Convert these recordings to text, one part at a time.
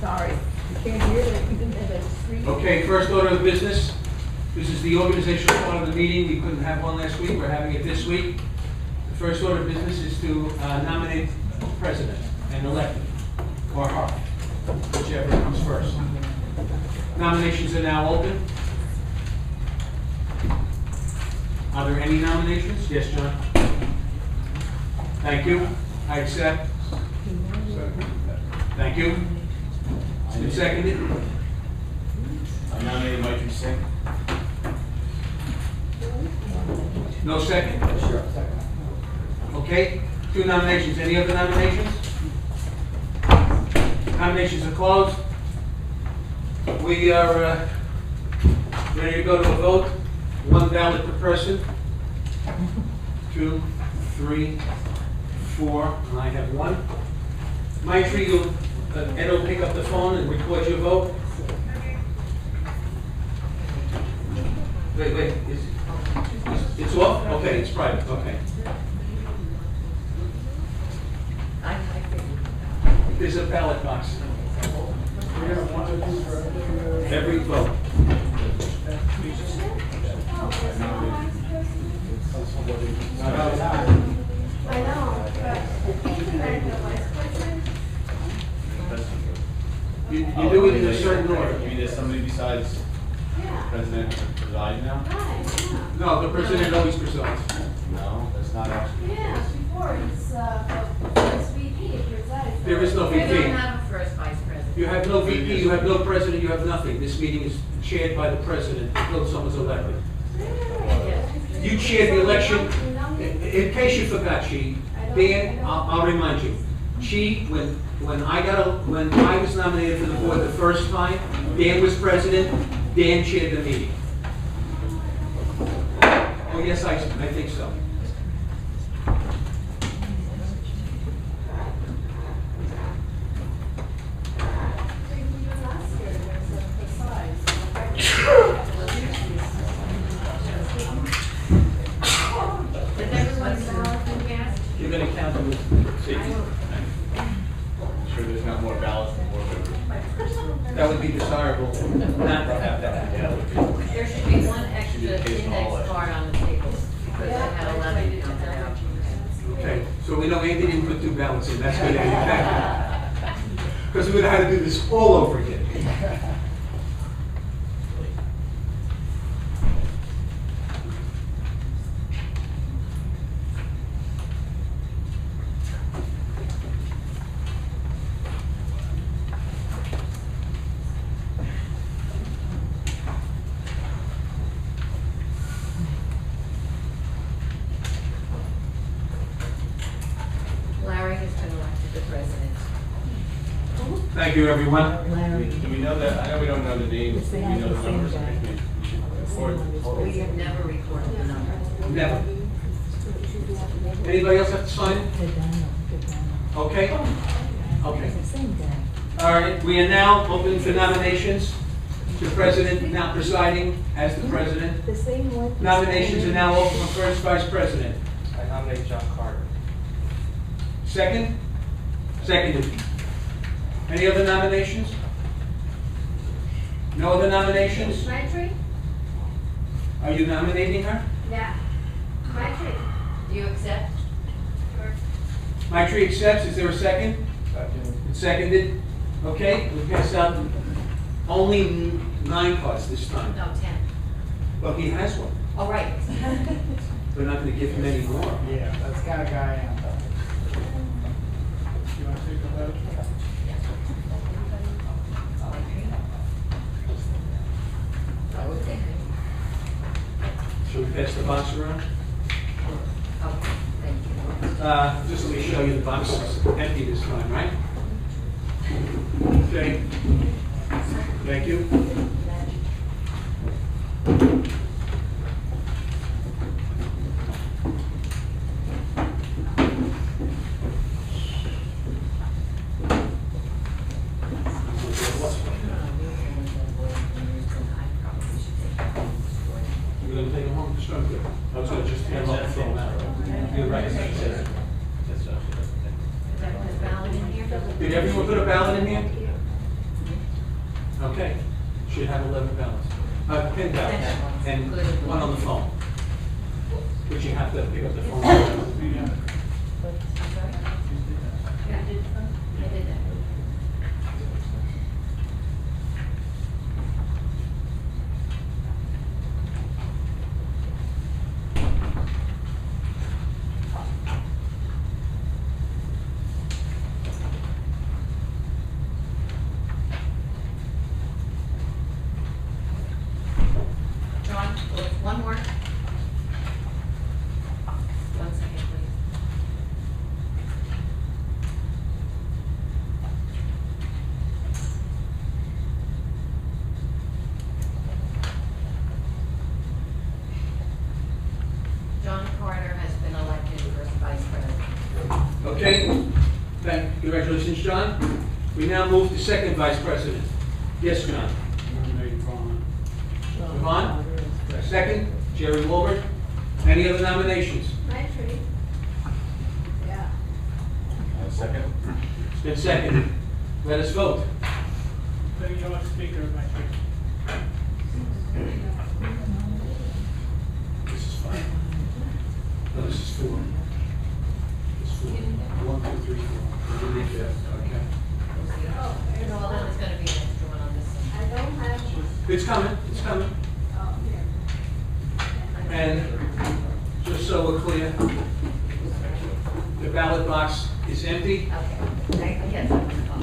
Sorry, you can't hear it. Okay, first order of business. This is the organizational part of the meeting. We couldn't have one last week. We're having it this week. The first order of business is to nominate president and elect him, or her, whichever comes first. Nominations are now open. Are there any nominations? Yes, John? Thank you. I accept. Thank you. It's been seconded. I nominate Mike Singh. No second? Sure. Okay, 2 nominations. Any other nominations? Nominations are closed. We are ready to go to a vote. 1 ballot per person. 2, 3, 4, and I have 1. Maitri, Ed will pick up the phone and record your vote. Wait, it's off? Okay, it's private, okay. There's a ballot box. Every vote. I know. You do it in a certain order. You mean there's somebody besides the president presiding now? No, the president always presides. No, that's not actually. Yeah, before it's first VP presides. There is no We don't VP. have a first vice president. You have no VP, you have no president, you have nothing. This meeting is chaired by the president until someone's elected. You chaired the election. In case you forgot, Dan, I'll remind you. When I was nominated for the board the first time, Dan was president, Dan chaired the meeting. Oh, yes, I think so. Did everyone's ballot been cast? You're going to count them as safety. I'm sure there's not more ballots than board members. That would be desirable not to have that. Yeah, it would be. There should be one extra index card on the table, because I had 11 counted out. Okay, so we know Andy didn't put 2 ballots in, that's good, Andy. Because we would have had to do this all over again. Larry has been elected the president. Thank you, everyone. Do we know that? I know we don't know the names. Do we know the numbers? I think we should record the total. We have never recorded the number. Never. Anybody else have to sign it? Okay? Okay. All right, we are now open for nominations. The president now presiding as the president. Nominations are now open for first vice president. I nominate John Carter. Second? Seconded. Any other nominations? No other nominations? Maitri? Are you nominating her? Yeah. Maitri? Do you accept? Maitri accepts. Is there a second? It's seconded. Okay, we pass out only 9 cards this time. No, 10. Well, he has one. Oh, right. We're not going to give him any more. Yeah, that's the kind of guy I am. You want to take the vote? I would think. Should we pass the box around? Okay, thank you. Just let me show you the box is empty this time, right? Okay. Thank you. You're going to take them home to start with? I was going to just hand them up and throw them out. You're right. Is everyone's ballot in here? Did everyone put a ballot in here? Okay, should have 11 ballots. Pin ballots, and one on the phone. But you have to pick up the phone. Yeah, I did that. John, one more. One second, please. John Carter has been elected first vice president. Okay, congratulations, John. We now move to second vice president. Yes, John. Yvonne? Second, Jerry Wilbur. Any other nominations? My tree. Yeah. Second? It's been seconded. Let us vote. Putting you on speaker, my friend. This is fine. No, this is 4. It's 4. 1, 2, 3, 4. We'll leave that, okay. Oh, You know, well, then there's gonna be an extra one on this one. I don't have, It's coming, it's coming. oh, here. And just so we're clear, the ballot box is empty. Okay, yes, I'm gonna call.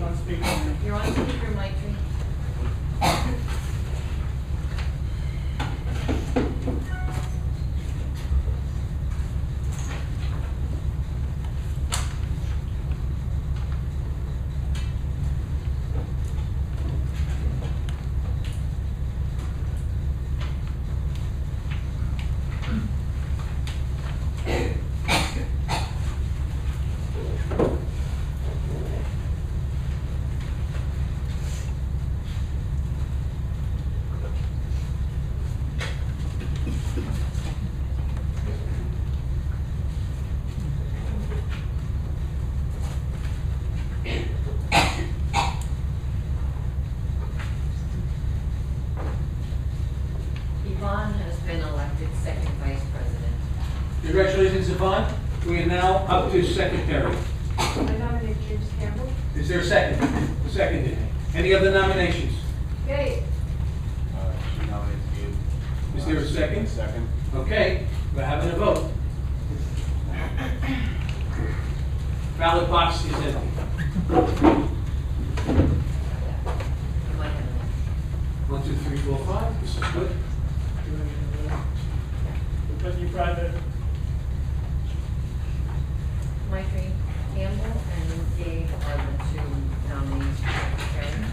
On speaker. You're on speaker, Mike Tree. Yvonne has been elected second vice president. Congratulations, Yvonne. We are now up to secretary. I nominate James Campbell. Is there a second? Seconded. Any other nominations? Okay. She nominates Gabe. Is there a second? Second. Okay, we're having a vote. Ballot box is empty. You might have an 1, 2, 3, 4, 5. This is good. We're putting you private. Mike Tree, Campbell and Gabe are the two nominees for secretary.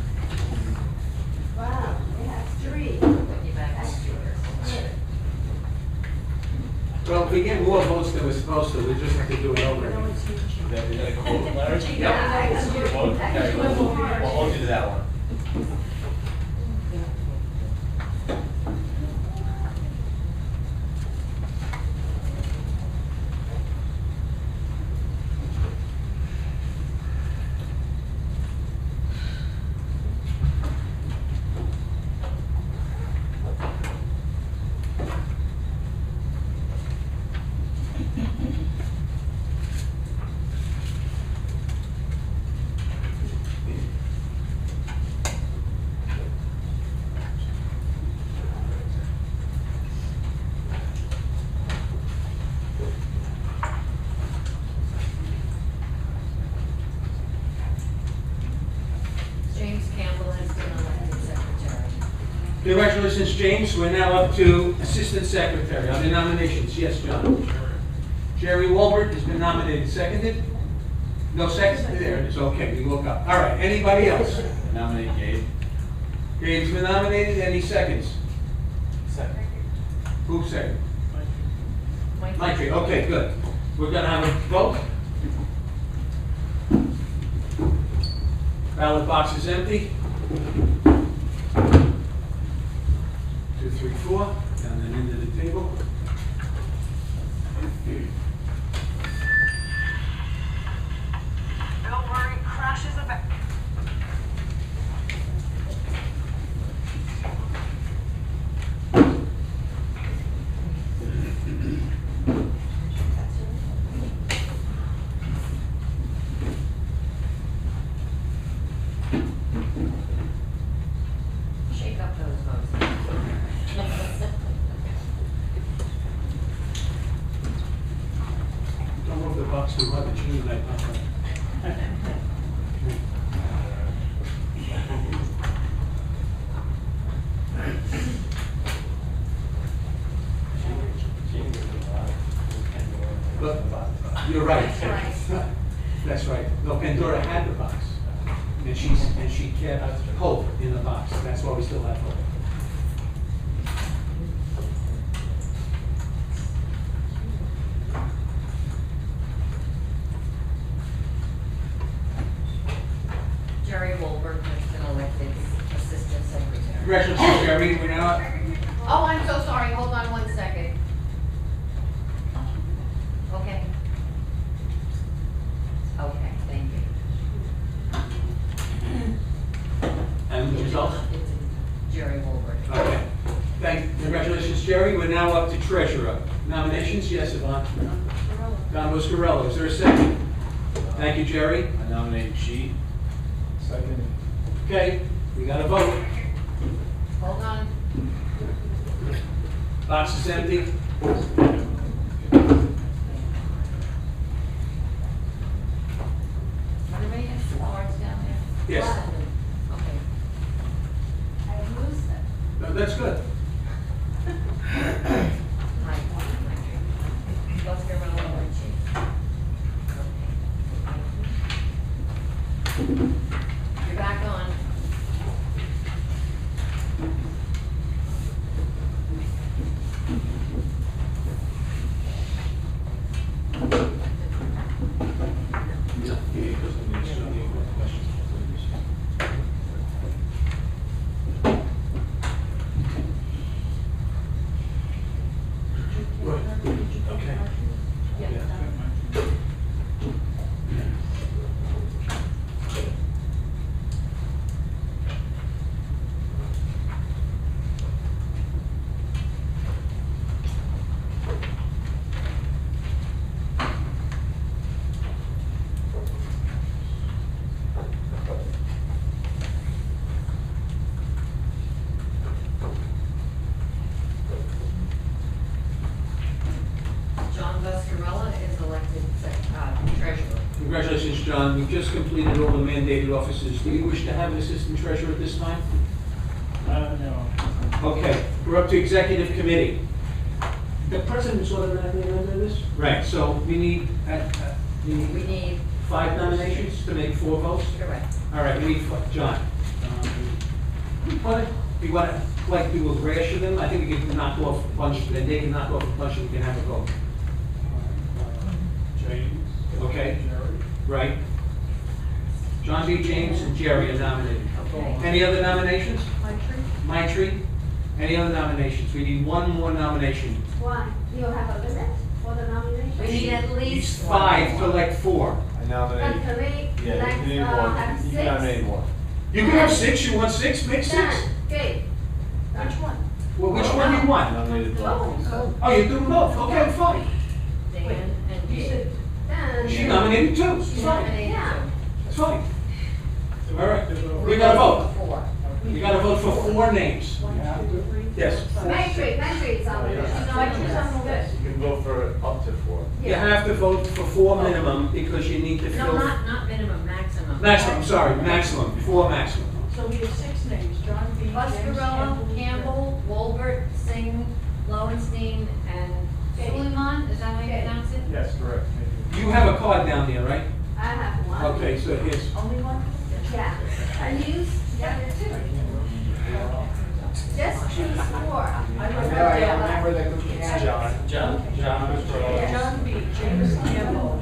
Wow, we have 3. Put you back on speaker. Well, if we get more votes than we're supposed to, we just have to do it over again. Is that a quote, Larry? Yeah, that's you. Vote? That's Okay, you. we'll hold you to that one. James Campbell has been elected secretary. Congratulations, James. We're now up to assistant secretary. Are there nominations? Yes, John. Jerry Walbert has been nominated. Seconded? No second? There it is. Okay, we woke up. All right, anybody else? Nominate Gabe. Gabe's been nominated. Any seconds? Second. Who seconded? Mike Mike Tree. Okay, good. We're gonna have a vote. Ballot box is empty. 2, 3, 4, down and into the table. Bill Murray crashes a back. Shake up those votes. Don't move the box too hard, the chimney might pop up. But you're right. That's right. That's right. No, Pandora had the box. And she kept hope in the box. That's why we still have hope. Jerry Wolbert has been elected Assistant Secretary. Congratulations, Jerry. We're now, Oh, I'm so sorry, hold on 1 second. Okay. Okay, thank you. and the results? It's Jerry Wolbert. Okay. Congratulations, Jerry. We're now up to treasurer. Nominations? Yes, Yvonne. Don Buscarello. Is there a second? Thank you, Jerry. I nominate G. Second. Okay, we got a vote. Hold on. Box is empty. Everybody has the cards down there? Yes. Okay. I lose them. No, that's good. Hi. Let's go around one cheek. Okay. You're back on. Okay. John Buscarella is elected treasurer. Congratulations, John. We've just completed all the mandated offices. Do you wish to have an assistant treasurer at this time? No. Okay, we're up to executive committee. The president's automatically under this? Right, so we need, We need, 5 nominations to make 4 votes? correct. All right, we need, John. What, you want to, like, do a rash of them? I think we can knock off a bunch, then they can knock off a bunch, and we can have a vote. James. Okay. Right? John B. James and Jerry are nominated. Okay. Any other nominations? Maitri? Any other nominations? We need 1 more nomination. Why? You have a limit for the nomination? We need at least It's 5 to elect 4. I But nominate. can we, Yeah, like, you can name have one. You 6? can nominate one. You can have 6, you want 6, make 6. Done. Okay. Which one? Well, which one do you want? Nominated both. Oh, Oh, you do them both, okay, fine. Dan and you Gabe. should, then. She nominated 2, She it's fine, nominated Yeah. it's fine. All right, We we got a vote. 4. You got to vote for 4 names. Yes. Maitri is on the list. yeah. Maitri's on the list. You can vote for up to 4. You have to vote for 4 minimum because you need to No, fill. not minimum, maximum. Maximum, sorry, maximum, 4 maximum. So we have 6 names, John B. James, Buscarella, Campbell, Wolbert, Singh, Lowenstein, and Suleiman, is that how you pronounce it? Yes, correct. You have a card down there, right? I have one. Okay, so here's, Only one? Yeah. And use the other 2. Just choose 4. I remember that. John. John B. James Campbell,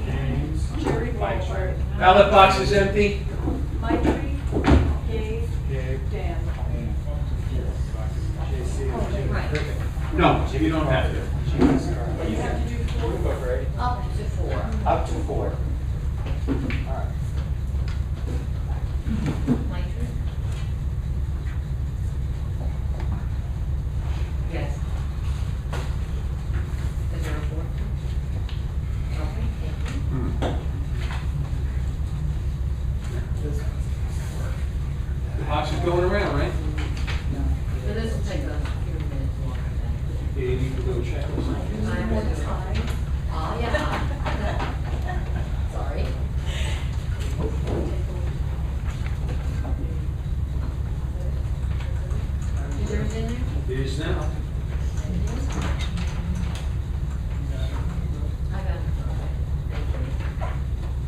Jerry Wolbert, ballot box is empty. Maitri, Gabe, Dan. Right. No, you don't have to. But you have to do four. Up to 4. Up to 4. All right. Mike? Yes. Is there a 4? Okay, thank you. The box is going around, right? So this will take a few minutes longer then. You need to go check or something. I will do it. Oh, yeah. Sorry. Is yours in there? It is now. I got it. Thank you.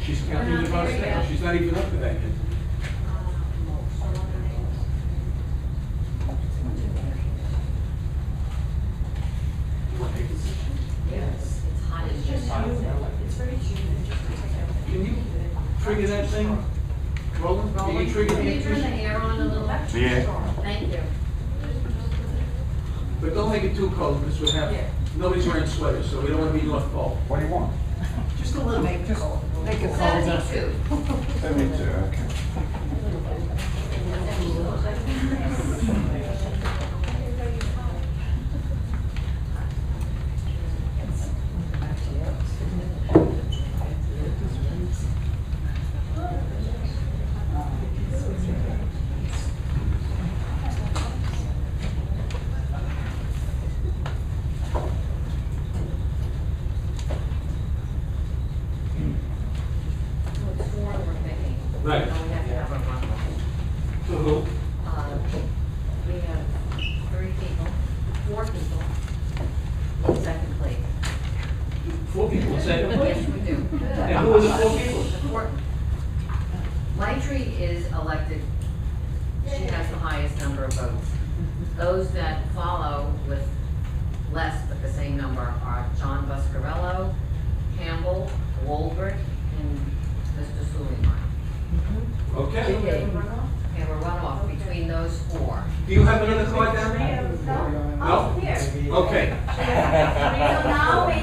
She's counting the votes now. She's not even up to that yet. Yes, it's hot as just. It's very humid, just to take out. Can you trigger that thing? Roland, can you trigger Can you the turn the ignition? air on a little? Yeah. Thank you. But don't make it too cold because we have, nobody's wearing sweaters, so we don't want to be North Pole. What do you want? Just a little. Make it cold. Make it 72. 72, okay. It's 4 we're picking. Right. Now we have to have a run. So who? We have 3 people, 4 people in second place. 4 people in second Yes, place? we do. And who are the 4 people? The four- Maitri is elected, she has the highest number of votes. Those that follow with less but the same number are John Buscarello, Campbell, Wolbert, and Mr. Suleiman. Okay. Okay, we're run off between those 4. Do you have another card down there? Oh, No? here. Okay. So now we,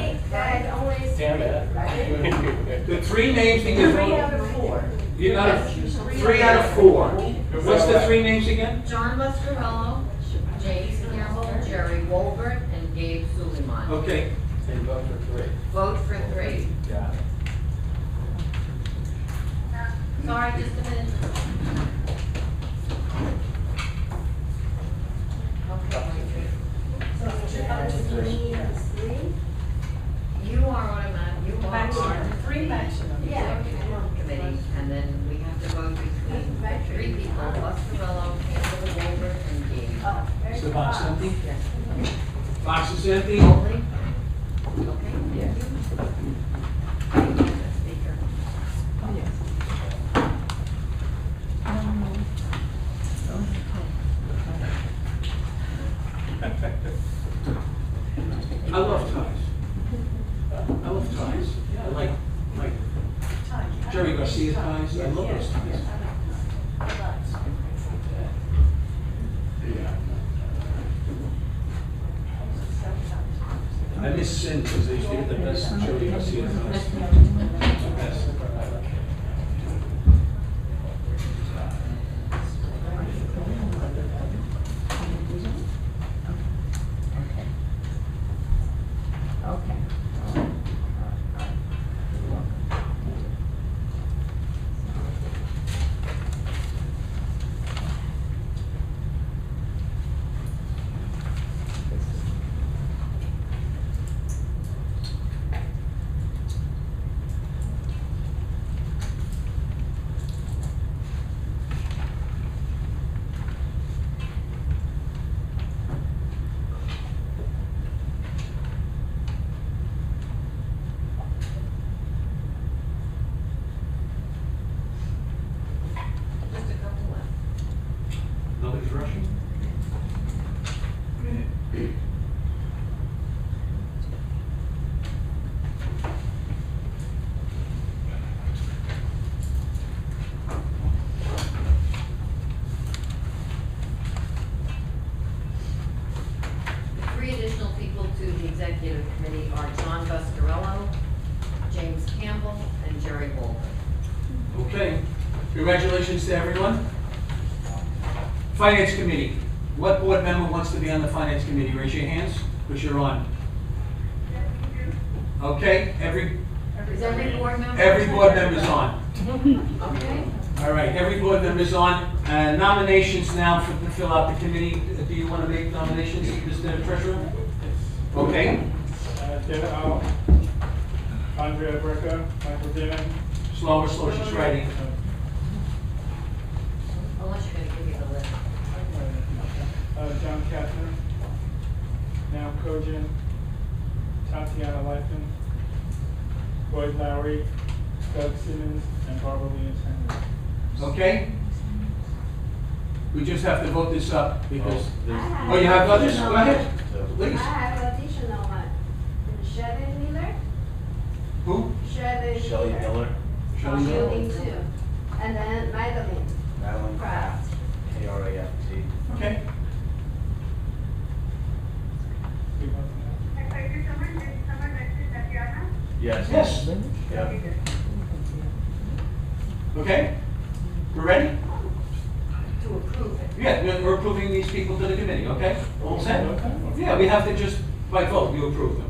only. Damn it. The 3 names that you 3 out of 4. You got 3 out of 4. What's the 3 names again? John Buscarello, James Campbell, Jerry Wolbert, and Gabe Suleiman. Okay. And vote for 3. Vote for 3. Got it. Sorry, just a minute. Okay. You are automatic, you are Maximum, on 3 maximum. Yeah. committee, and then we have to vote between 3 people, Buscarello, Campbell, Wolbert, and Gabe. Is the box empty? Yes. Box is empty? Only? Okay, thank you. Thank you, Speaker. I love ties. I love ties. I like Jerry Garcia ties. I love those ties. I miss Sin because they used to get the best Jerry Garcia ties. The best. Congratulations to everyone. Finance Committee. What board member wants to be on the Finance Committee? Raise your hands, which you're on. Okay, Is every board member? every board member's on. Okay. All right, every board member's on. Nominations now to fill out the committee. Do you want to make nominations, Mr. Treasurer? Okay, David Al, Andrea Bricker, Michael Dillon. slower, she's writing. Unless you're gonna give me the list. John Kastner, Now Kojan, Tatiana Lyfin, Boyd Lowry, Doug Simmons, and Barbara Williams Henry. Okay? We just have to vote this up because, I oh, you have others? Go ahead, I please. have additional one. Shelley Miller. Who? Shelley Miller, Shelley Miller? Shielding too. And then Madeline. Madeline Kraft, Kraft. Okay. We vote now. Yes. Yes. Yep. Okay? We're ready? To approve it. Yeah, we're approving these people to the committee, okay? All set? Yeah, we have to just, by vote, you approve them.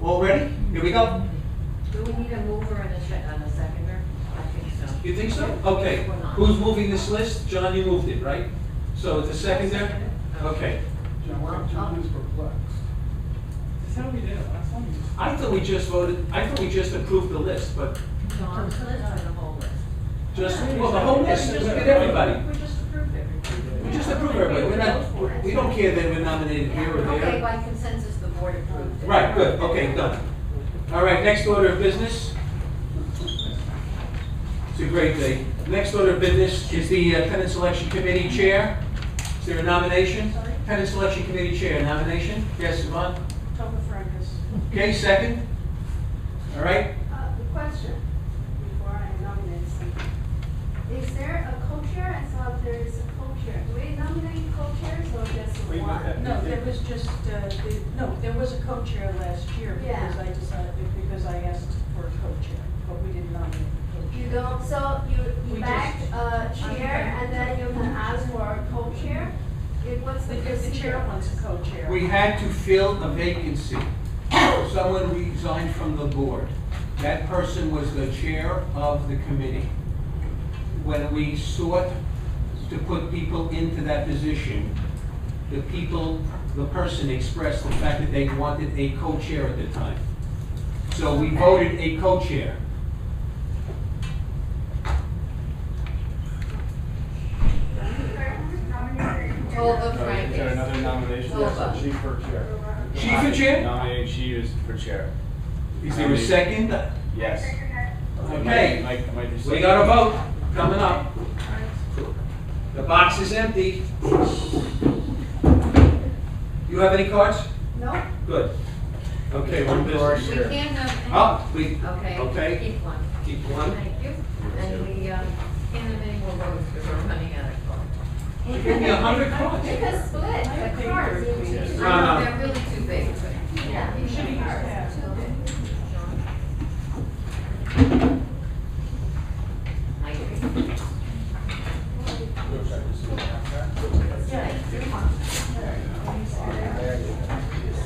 All ready? Here we go. Do we need a mover and a seconder? I think so. You think so? Okay. Who's moving this list? John, you moved it, right? So it's a seconder? Okay. John is perplexed. Is this how we did it last time? I thought we just approved the list, but John's list or the whole list? well, the whole list, we did everybody. We just approved everything. We just approved everybody. We don't care that we're nominated here or Okay, there. by consensus, the board approved it. Right, good, okay, done. All right, next order of business. It's a great day. Next order of business is the Tenant Selection Committee Chair. Is there a nomination? Tenant Selection Committee Chair, nomination? Yes, Yvonne? Topher Frankus. Okay, second? All right, The question, before I nominate someone. Is there a co-chair? I thought there is a co-chair. Do we nominate co-chairs or just We looked one? at- No, there was just, there was a co-chair last year Yeah. because I asked for a co-chair, but we didn't nominate a co-chair. You don't, so you We back just- a chair and then you can ask for a co-chair? What's the If the chair procedure? wants a co-chair. we had to fill a vacancy. Someone resigned from the board. That person was the chair of the committee. When we sought to put people into that position, the person expressed the fact that they wanted a co-chair at the time. So we voted a co-chair. Tova Is there Frankus. another nomination? Tova. Chief for chair. Chief for chair? Nominate she is for chair. Is there a second? Yes. Okay. Mike, just We got a vote coming up. The box is empty. You have any cards? No? Good. Okay, one business. We can't have any. Oh, we, Okay. okay. Keep one. Keep one. Thank you. And we, can't have any more votes because we're running out of cards. Give me 100 cards. You can split the cards. No, no. I know, they're really too big. Yeah, you should Should be have cards. used half. I agree.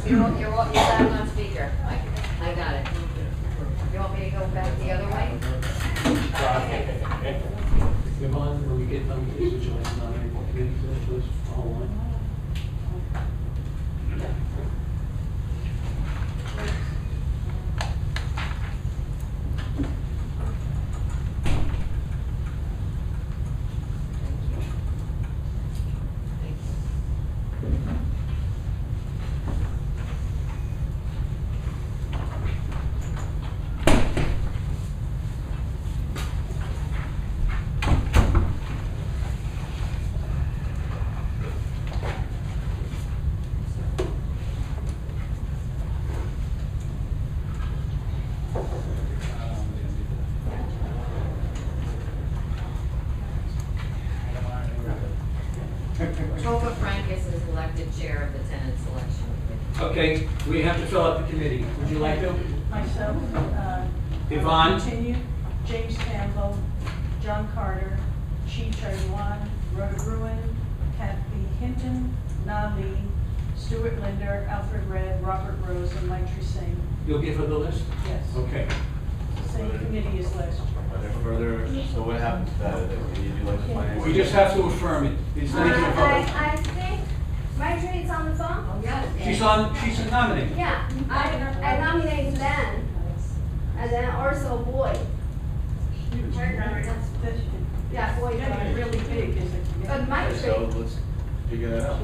You're on speaker. I got it. You want me to go back the other way? Yvonne, when we get done with this, would you like to nominate the committee for this whole line? Tova Frankus is elected chair of the tenant selection committee. Okay, we have to fill out the committee. Would you like to? Myself, Yvonne? Continue, James Campbell, John Carter, Chi Yuan, Rhoda Bruin, Kathy Hinton, Na Lee, Stuart Linder, Alfred Red, Robert Rose, and Maitri Singh. You'll give her the list? Yes. Okay. Same committee as last year. Are there further, so what happens to that? Can you do like the finance? We just have to affirm it. It's not even a vote. I think Marjorie is on the phone. Oh, yes. She's nominated. Yeah, I nominate Len, and then also Boyd. Yeah, Boyd. Yeah, really big, isn't it? But So Marjorie, let's figure that out.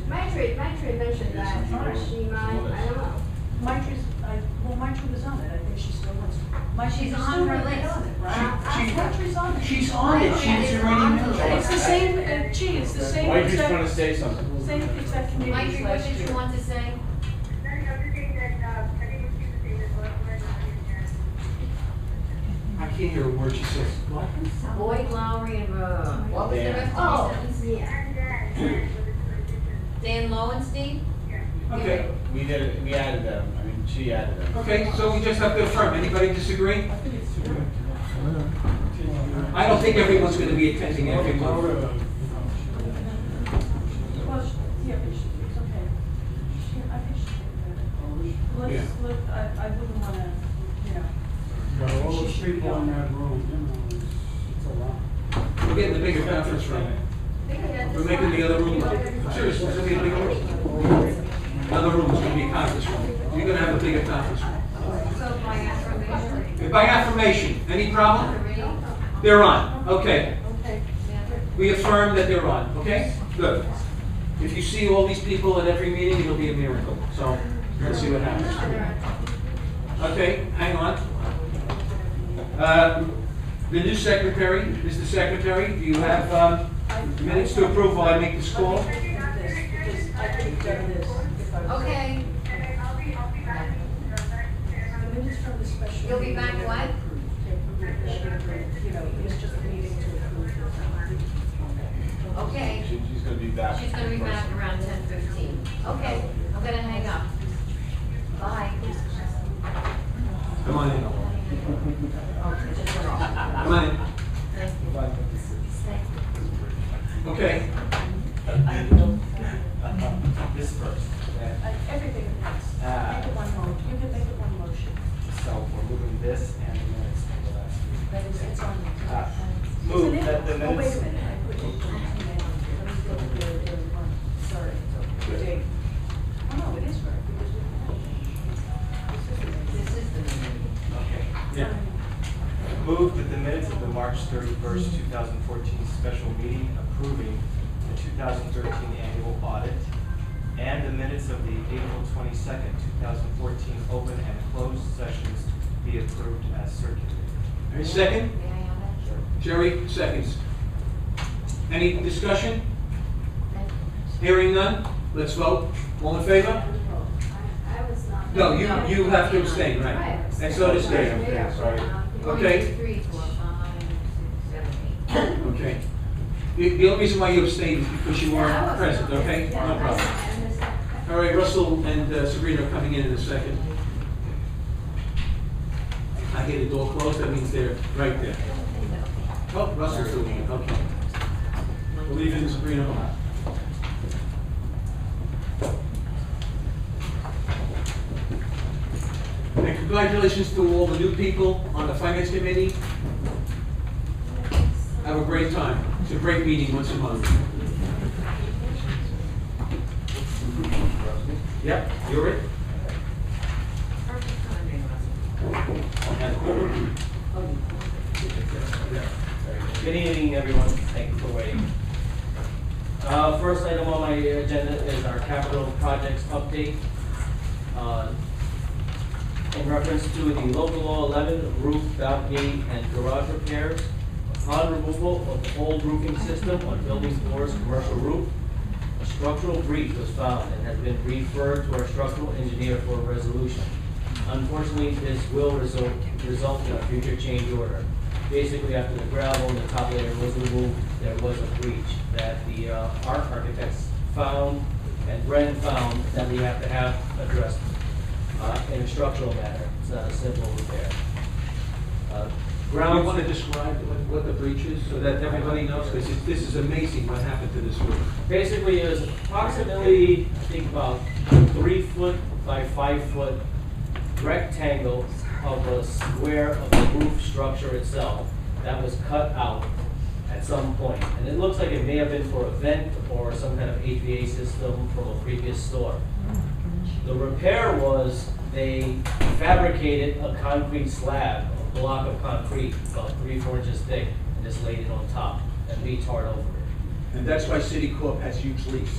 Marjorie mentioned that she might, I don't know. Maitri's, well, Maitri was on it, I think she still wants. She's on her list. Maitri's on it. She's on it. She's already mentioned. It's the same, it's the same Mike is trying to exact, say something. same exact committee as Maitri, what last did you year. want to say? I can't hear a word she says. What? Boyd, Lowry, and, what was the Dan. rest Oh, of the sentence? Dan Lowenstein? Okay. We did it, we added them, I mean, she added them. Okay, so we just have to affirm. Anybody disagree? I don't think everyone's going to be attending every month. Well, yeah, but it's okay. I think she did Yeah. that. I wouldn't wanna, you know. Got all those people in that room, you know, it's a lot. We're getting the bigger conference room. We're making the other room. Seriously, it's going to be a bigger room. Another room is going to be a conference room. You're going to have a bigger conference room. So by affirmation? By affirmation, any problem? They're on. Okay. Okay. We affirm that they're on. Okay? Good. If you see all these people at every meeting, it'll be a miracle. So let's see what happens. Okay, hang on. The new secretary, Mr. Secretary, do you have minutes to approve while I make this call? Because I could have done this if I was. Okay, The minutes from the special. you'll be back meeting, what? You know, it's just a meeting to approve. Okay. She's gonna be back. She's gonna be back around 10:15. Okay, I'm gonna hang up. Bye. Come on in. Come on in. Okay. This first. Everything at once. Make it one motion. You can make it one motion. So we're moving this and the minutes from the last week. That is, it's on. Move Isn't it? that the Oh, wait minutes. a minute. I put it on too many. Let me go with the one. Sorry. Date. Oh, no, it is right, because we This is the meeting. Okay. Yeah. Move that the minutes of the March 31st, 2014 special meeting approving the 2013 annual audit and the minutes of the April 22nd, 2014 open and closed sessions be approved as circulated. Any second? May I have that? Jerry, seconds. Any discussion? Hearing none? Let's vote. All in favor? I was not. No, you have to abstain, right? And so does Dave. Okay, sorry. Okay. 1, 2, 3, 4, 5, 6, 7, 8. Okay. The only reason why you abstained is because you weren't present, okay? No problem. All right, Russell and Sabrina are coming in a second. I hear the door closed, that means they're right there. Oh, Russell's doing it, okay. We'll leave in Sabrina home. And congratulations to all the new people on the Finance Committee. Have a great time. It's a great meeting once a month. Yep, you're it. Perfect timing, Russell. Good evening, everyone. Thank you for waiting. First item on my agenda is our capital projects update. In reference to the local law 11 roof, balcony, and garage repairs, upon removal of the old roofing system on building 4's commercial roof, a structural breach was found and has been referred to our structural engineer for a resolution. Unfortunately, this will result in a future change order. Basically, after the gravel and the top layer was removed, there was a breach that the architects found and Bren found that we have to have addressed in a structural manner. It's not a simple repair. You Grounds, want to describe what the breach is, so that everybody knows, because this is amazing what happened to this roof. basically, it was approximately, I think about 3 foot by 5 foot rectangle of a square of the roof structure itself that was cut out at some point. And it looks like it may have been for a vent or some kind of HVA system from a previous store. The repair was they fabricated a concrete slab, a block of concrete about 3-4 inches thick, and just laid it on top and retarred over it. And that's why Citicorp has huge leaks.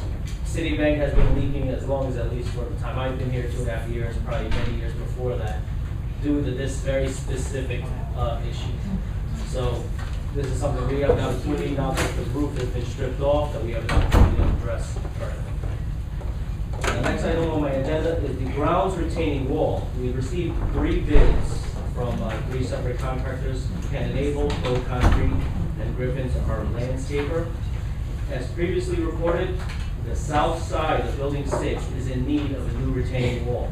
Citibank has been leaking as long as, at least for the time I've been here, 2.5 years, probably many years before that, due to this very specific issue. So this is something we have an opportunity now that the roof has been stripped off, that we have an opportunity to address currently. The next item on my agenda is the grounds retaining wall. We received 3 bids from 3 separate contractors, Cannon Able, Go Concrete, and Griffin's, our landscaper. As previously reported, the south side of Building 6 is in need of a new retaining wall.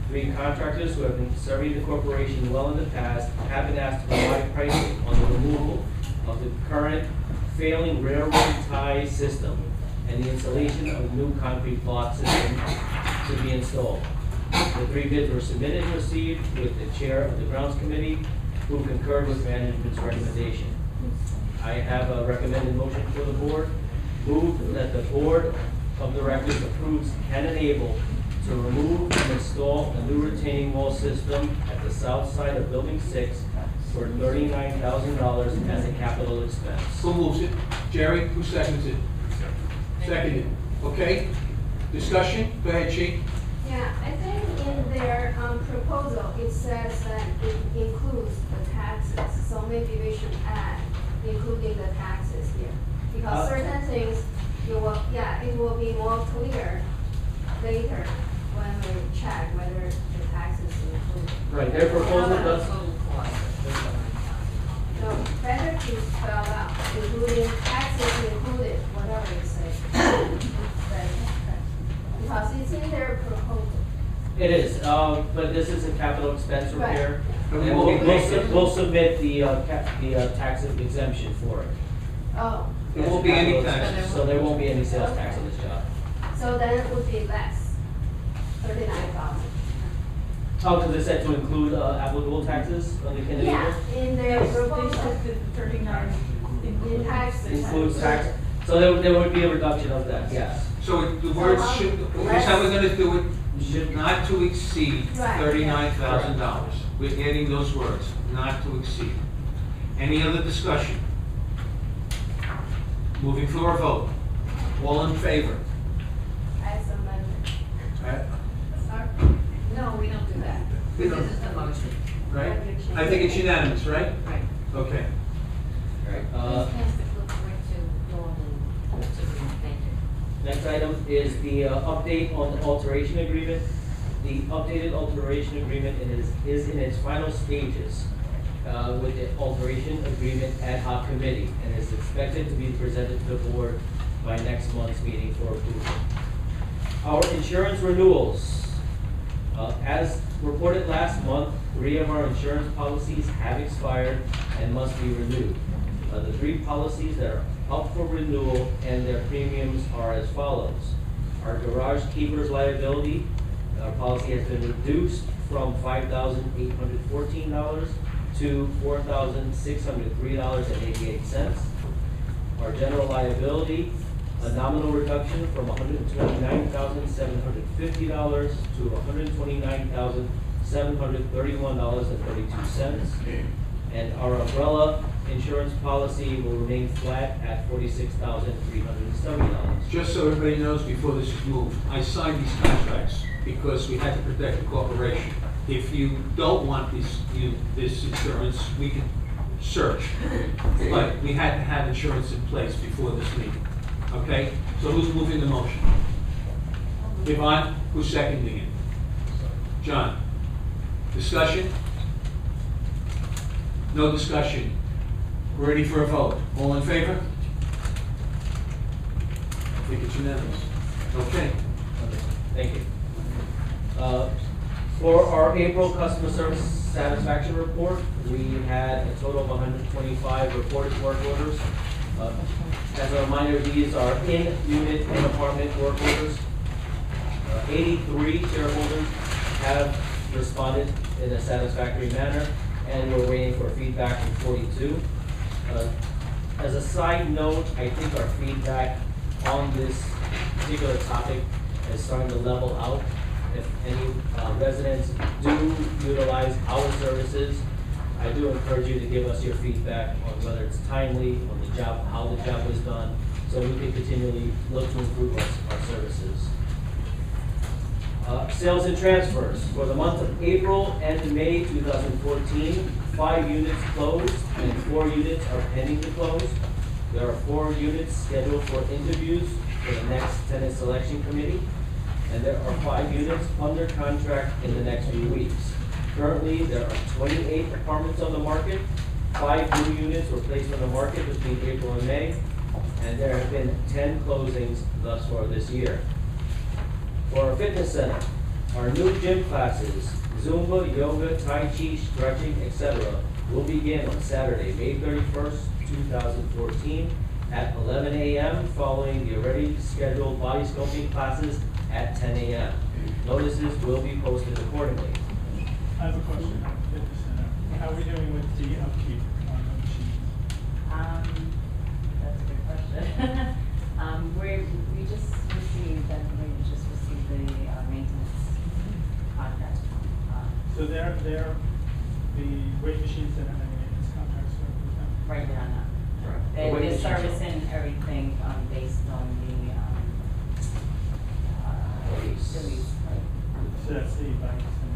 3 contractors who have been serving the corporation well in the past have been asked to provide pricing on the removal of the current failing railroad tie system and the installation of a new concrete block system to be installed. The 3 bids were submitted and received with the chair of the grounds committee, who concurred with management's recommendation. I have a recommended motion for the board. Move that the board of directors approves Cannon Able to remove and install a new retaining wall system at the south side of Building 6 for $39,000 as a capital expense. Who moves it? Jerry, who seconds it? Seconded. Okay, discussion? Go ahead, Chief. Yeah, I think in their proposal, it says that it includes the taxes, so maybe we should add including the taxes here. Because certain things, it will be more clear later when we check whether the taxes include. Right, their proposal does, Total cost. No, better to spell out, including taxes included, whatever it says. Because it's in their proposal. it is, but this is a capital expense repair. Right. And we'll submit the tax exemption for it. Oh, There won't be any taxes. So there won't be any sales tax on this job. so then it would be less, 39,000. Oh, because it said to include applicable taxes on the Cannon Yeah, in their They proposal, said the 39 in taxes. includes tax, so there would be a reduction of that, yes. So the words should, here's how we're gonna do it, should not to exceed Right. $39,000. We're adding those words, not to exceed. Any other discussion? Moving for a vote. All in favor? As amended. Sorry. No, we don't do that. We This don't. is the motion. Right? I think it's unanimous, right? Right. Okay. Please pass the clip right to Dawn and to me. Thank you. Next item is the update on the alteration agreement. The updated alteration agreement is in its final stages with the alteration agreement ad hoc committee and is expected to be presented to the board by next month's meeting for approval. Our insurance renewals. As reported last month, 3 of our insurance policies have expired and must be renewed. The 3 policies that are up for renewal and their premiums are as follows. Our garage keeper's liability, our policy has been reduced from $5,814 to $4,603.88. Our general liability, a nominal reduction from $129,750 to $129,731.32. And our umbrella insurance policy will remain flat at $46,370. Just so everybody knows before this is moved, I signed these contracts because we had to protect the corporation. If you don't want this insurance, we can search. But we had to have insurance in place before this meeting. Okay? So who's moving the motion? Yvonne, who's seconding it? John? Discussion? No discussion. We're ready for a vote. All in favor? I think it's unanimous. Okay. Thank you. For our April customer service satisfaction report. We had a total of 125 reported work orders. As a reminder, these are in-unit and apartment work orders. 83 shareholders have responded in a satisfactory manner, and we're waiting for feedback from 42. As a side note, I think our feedback on this particular topic is starting to level out. If any residents do utilize our services, I do encourage you to give us your feedback on whether it's timely, on the job, how the job was done, so we can continually look to improve our services. Sales and transfers. For the month of April and May 2014, 5 units closed and 4 units are pending to close. There are 4 units scheduled for interviews for the next tenant selection committee, and there are 5 units under contract in the next few weeks. Currently, there are 28 apartments on the market. 5 new units were placed on the market between April and May, and there have been 10 closings thus far this year. For our fitness center, our new gym classes, Zumba, yoga, Tai Chi, stretching, etc., will begin on Saturday, May 31st, 2014 at 11 a.m. following the already scheduled body sculpting classes at 10 a.m. Notices will be posted accordingly. I have a question on the fitness center. How are we doing with the upkeep on the machines? That's a good question. We just received, I believe we just received the maintenance contract. So they're the weight machines that have any maintenance contracts with them? Right now, no. The They're weight machines are- servicing everything, based on the Lease. lease, right? So that's the bikes and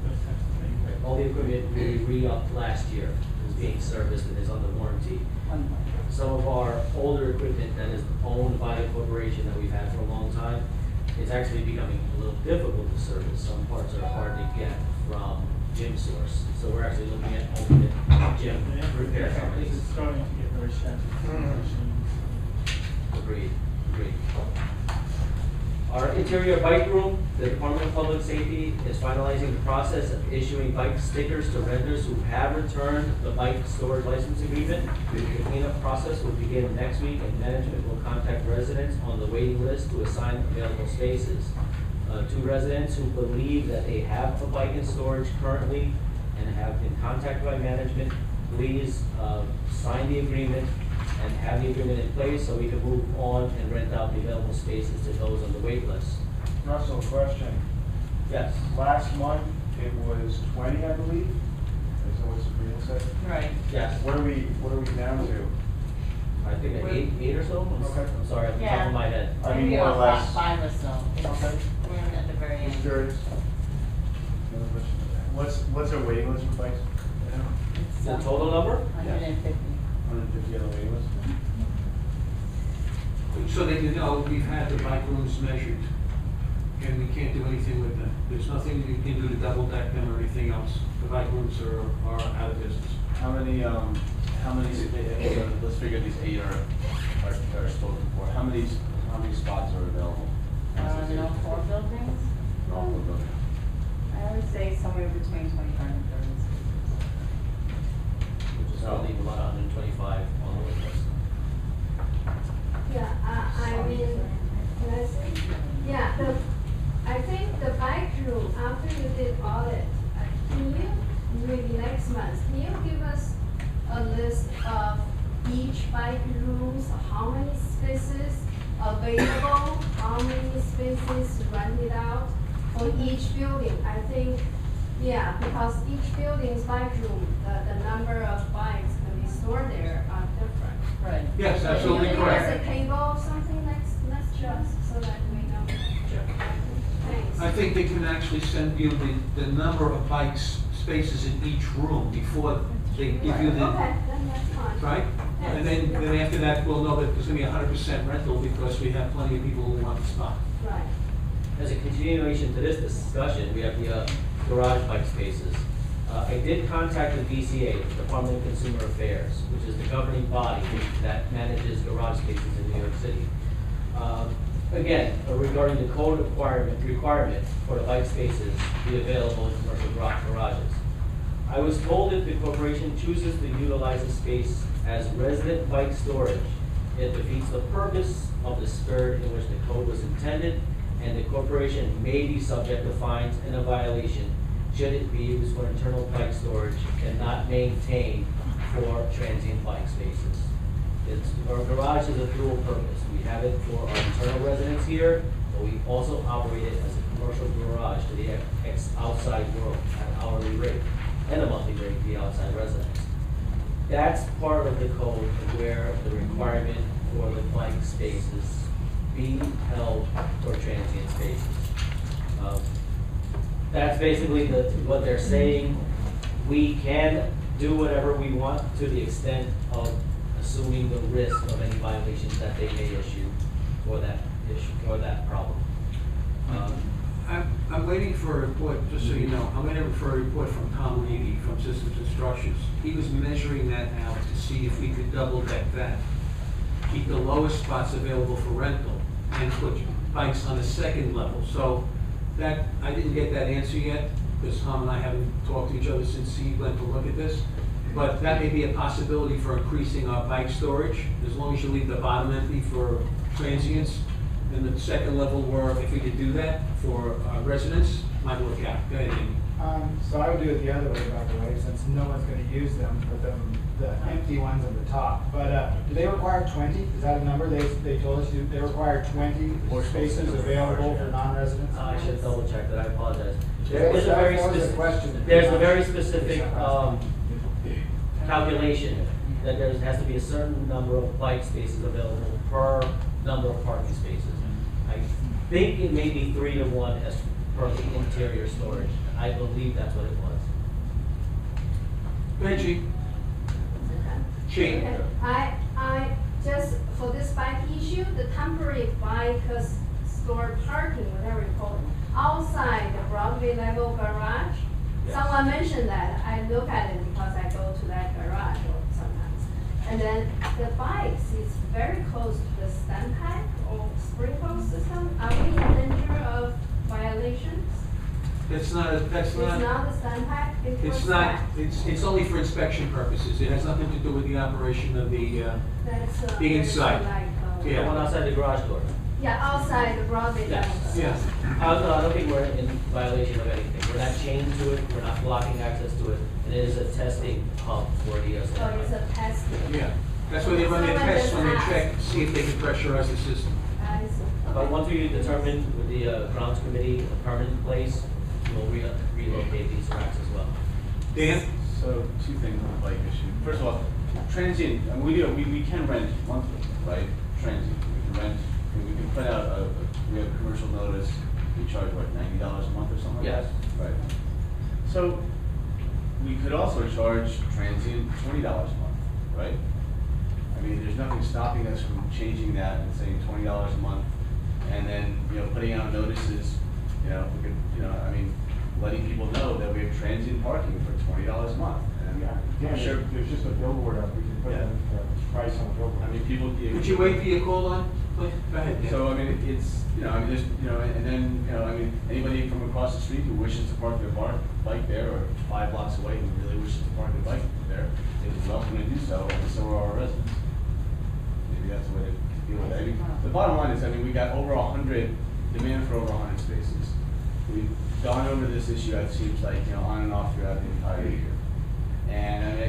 those types of things. All the equipment we re-upped last year is being serviced and is under warranty. One more. Some of our older equipment that is owned by a corporation that we've had for a long time, it's actually becoming a little difficult to service. Some parts are hard to get from Gym Source. So we're actually looking at alternate gym repair companies. It's starting to get very shabby machines. Agreed. Our interior bike room, the Department of Public Safety is finalizing the process of issuing bike stickers to renters who have returned the bike storage license agreement. The cleanup process will begin next week, and management will contact residents on the waiting list to assign available spaces. 2 residents who believe that they have a bike in storage currently and have been contacted by management, please sign the agreement and have the agreement in place so we can move on and rent out the available spaces to those on the wait list. Russell, question. Yes. Last month, it was 20, I believe. Is that what Sabrina said? Right. Yes. What are we down to? I think at eight or so. Okay. I'm sorry, off the top Yeah. of my head. I mean, Maybe more or about less. 5 or so. Okay. We're at the very end. Just curious. What's our waiting list for bikes? It's, The total number? 150. 150 on the waiting list? So that you know, we've had the bike rooms measured, and we can't do anything with them. There's nothing you can do to double deck them or anything else. The bike rooms are out of business. How many, let's figure these 8 are spoken for. How many spots are available? No 4 buildings? All of them. I would say somewhere between 25 and 30 spaces. Which is gonna leave about 125 on the wait list. Yeah, I mean, can I say? Yeah, I think the bike room, after you did audit, can you, maybe next month, can you give us a list of each bike rooms, how many spaces available, how many spaces rented out for each building? I think, yeah, because each building's bike room, the number of bikes can be stored there are different. Right. Yes, absolutely Can you give us correct. a table or something next just so that we know? Thanks. I think they can actually send you the number of bikes, spaces in each room before they give you the, Okay, then that's fine. right? And then after that, we'll know that there's gonna be 100% rental because we have plenty of people who want the spot. Right. As a continuation to this discussion, we have the garage bike spaces. I did contact the DCA, the Department of Consumer Affairs, which is the governing body that manages garage spaces in New York City. Again, regarding the code requirement for the bike spaces to be available in commercial garages. I was told if the corporation chooses to utilize the space as resident bike storage, it defeats the purpose of the spirit in which the code was intended, and the corporation may be subject to fines and a violation should it be used for internal bike storage and not maintained for transient bike spaces. Our garage is a dual purpose. We have it for our internal residents here, but we also operate it as a commercial garage to the outside world at an hourly rate and a monthly rate to the outside residents. That's part of the code where the requirement for the bike spaces be held for transient spaces. That's basically what they're saying. We can do whatever we want to the extent of assuming the risk of any violations that they may issue for that issue, or that problem. I'm waiting for a report, just so you know, I'm waiting for a report from Tom Levy from Systems and Structures. He was measuring that out to see if we could double deck that, keep the lowest spots available for rental, and put bikes on the second level. So that, I didn't get that answer yet, because Tom and I haven't talked to each other since he went to look at this. But that may be a possibility for increasing our bike storage, as long as you leave the bottom empty for transients. And the second level, where if we could do that for our residents, might work out. Go ahead, Amy. So I would do it the other way, by the way, since no one's gonna use them, put them, the empty ones at the top. But, do they require 20? Is that a number? They told us they require 20 spaces available for non-residents? I should double check that, I apologize. That was a question. There's a very specific, calculation that there has to be a certain number of bike spaces available per number of parking spaces. I think it may be 3 to 1 as per the interior storage. I believe that's what it was. Benji? Shane? I just, for this bike issue, the temporary bike store parking, whatever you call it, outside the Broadway level garage. Yes. Someone mentioned that. I look at it because I go to that garage sometimes. And then the bikes is very close to the stand pack or sprinkler system. Are we in danger of violations? It's not, It's not the stand pack? it's not, it's only for inspection purposes. It has nothing to do with the operation of the, That's, being inside. The Yeah. one outside the garage door. Yeah, outside the Broadway level. Yes. yeah. No, I don't think we're in violation of anything. We're not chained to it, we're not blocking access to it. And it is a testing hub for the So it's a testing. Yeah, that's where they run their tests, when they check, see if they can pressurize the system. I see. But Okay. once we determine with the grounds committee a permanent place, we'll relocate these racks as well. Dan? So two things on the bike issue. First of all, transient, I mean, we can rent monthly, right? Transient, we can rent, we can put out we have a commercial notice, we charge what, $90 a month or something like that? Yes. Right. So we could also charge transient $20 a month, right? I mean, there's nothing stopping us from changing that and saying $20 a month, and then, putting out notices, we could, I mean, letting people know that we have transient parking for $20 a month. And Yeah, I'm sure, there's just a billboard up, we can put Yeah. the price on the billboard. I mean, people. Would you wait till you call on? Please, go ahead, Dan. So, I mean, it's, there's, and then, I mean, anybody from across the street who wishes to park their bike there, or 5 blocks away who really wishes to park their bike there, is welcome to do so, and so are our residents. Maybe that's the way to deal with it. I mean, the bottom line is, I mean, we got over 100, demand for over 100 spaces. We've gone over this issue, it seems like, on and off throughout the entire year. And,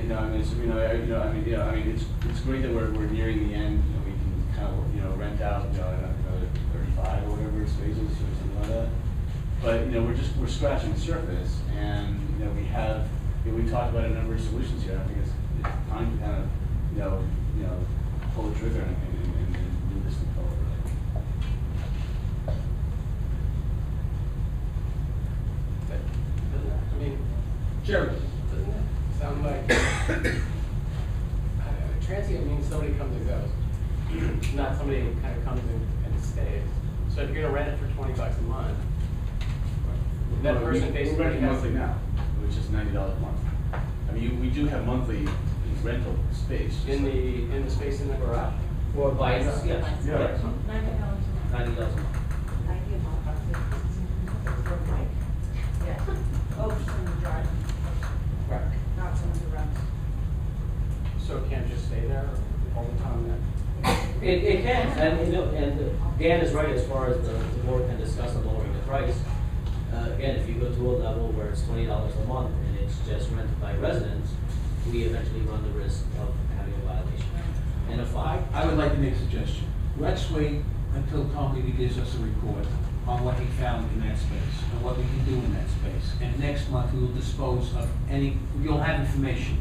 it's great that we're nearing the end, we can kind of, rent out, another 35 or whatever spaces, or something like that. But, we're scratching the surface, and, we have, we talked about a number of solutions here. I think it's time to kind of, pull the trigger and move this thing forward. I mean, Jeremy, doesn't it sound like transient means somebody comes and goes, not somebody who kind of comes and stays. So if you're gonna rent it for $20 a month, that person basically We're renting has monthly now, which is $90 a month. I mean, we do have monthly rental space. in the space in the garage. For bikes, yes. Yeah. Yes. $90 a month. $90 a month. Oh, just in the drive. Correct. not someone who runs. So it can't just stay there all the time then? It can, and, you know, and Dan is right as far as the board can discuss on lowering the price. Again, if you go to a level where it's $20 a month and it's just rented by residents, we eventually run the risk of having a violation and a fine. I would like to make a suggestion. Let's wait until Tony gives us a report on what he found in that space and what we can do in that space. And next month, we will dispose of any, you'll have information.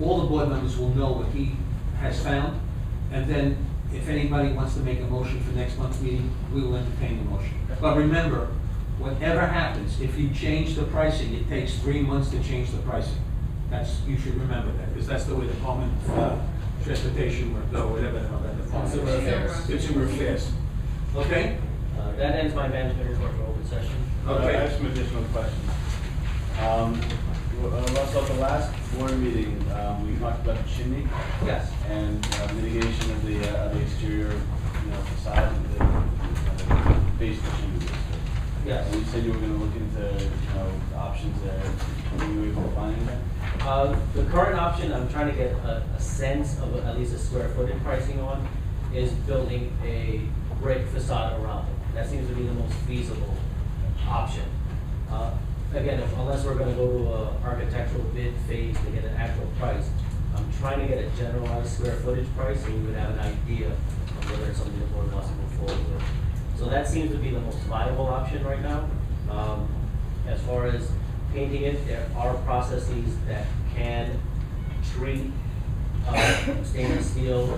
All the board members will know what he has found. And then if anybody wants to make a motion for next month's meeting, we will entertain the motion. But remember, whatever happens, if you change the pricing, it takes 3 months to change the pricing. You should remember that, because that's the way the Department of Transportation works, or whatever the hell that department Consumer Affairs. Consumer Affairs. Okay? That ends my management report for open session. Okay. I have some additional questions. Russell, at the last board meeting, we talked about the chimney Yes. and mitigation of the exterior, facade of the base of the chimney. Yes. And you said you were gonna look into, options there. Were you able to find anything? The current option, I'm trying to get a sense of at least a square footage pricing on, is building a brick facade around it. That seems to be the most feasible option. Again, unless we're gonna go to a architectural bid phase to get an actual price, I'm trying to get a generalized square footage price so we would have an idea of whether it's something the board wants to move forward with. So that seems to be the most viable option right now. As far as painting it, there are processes that can treat stainless steel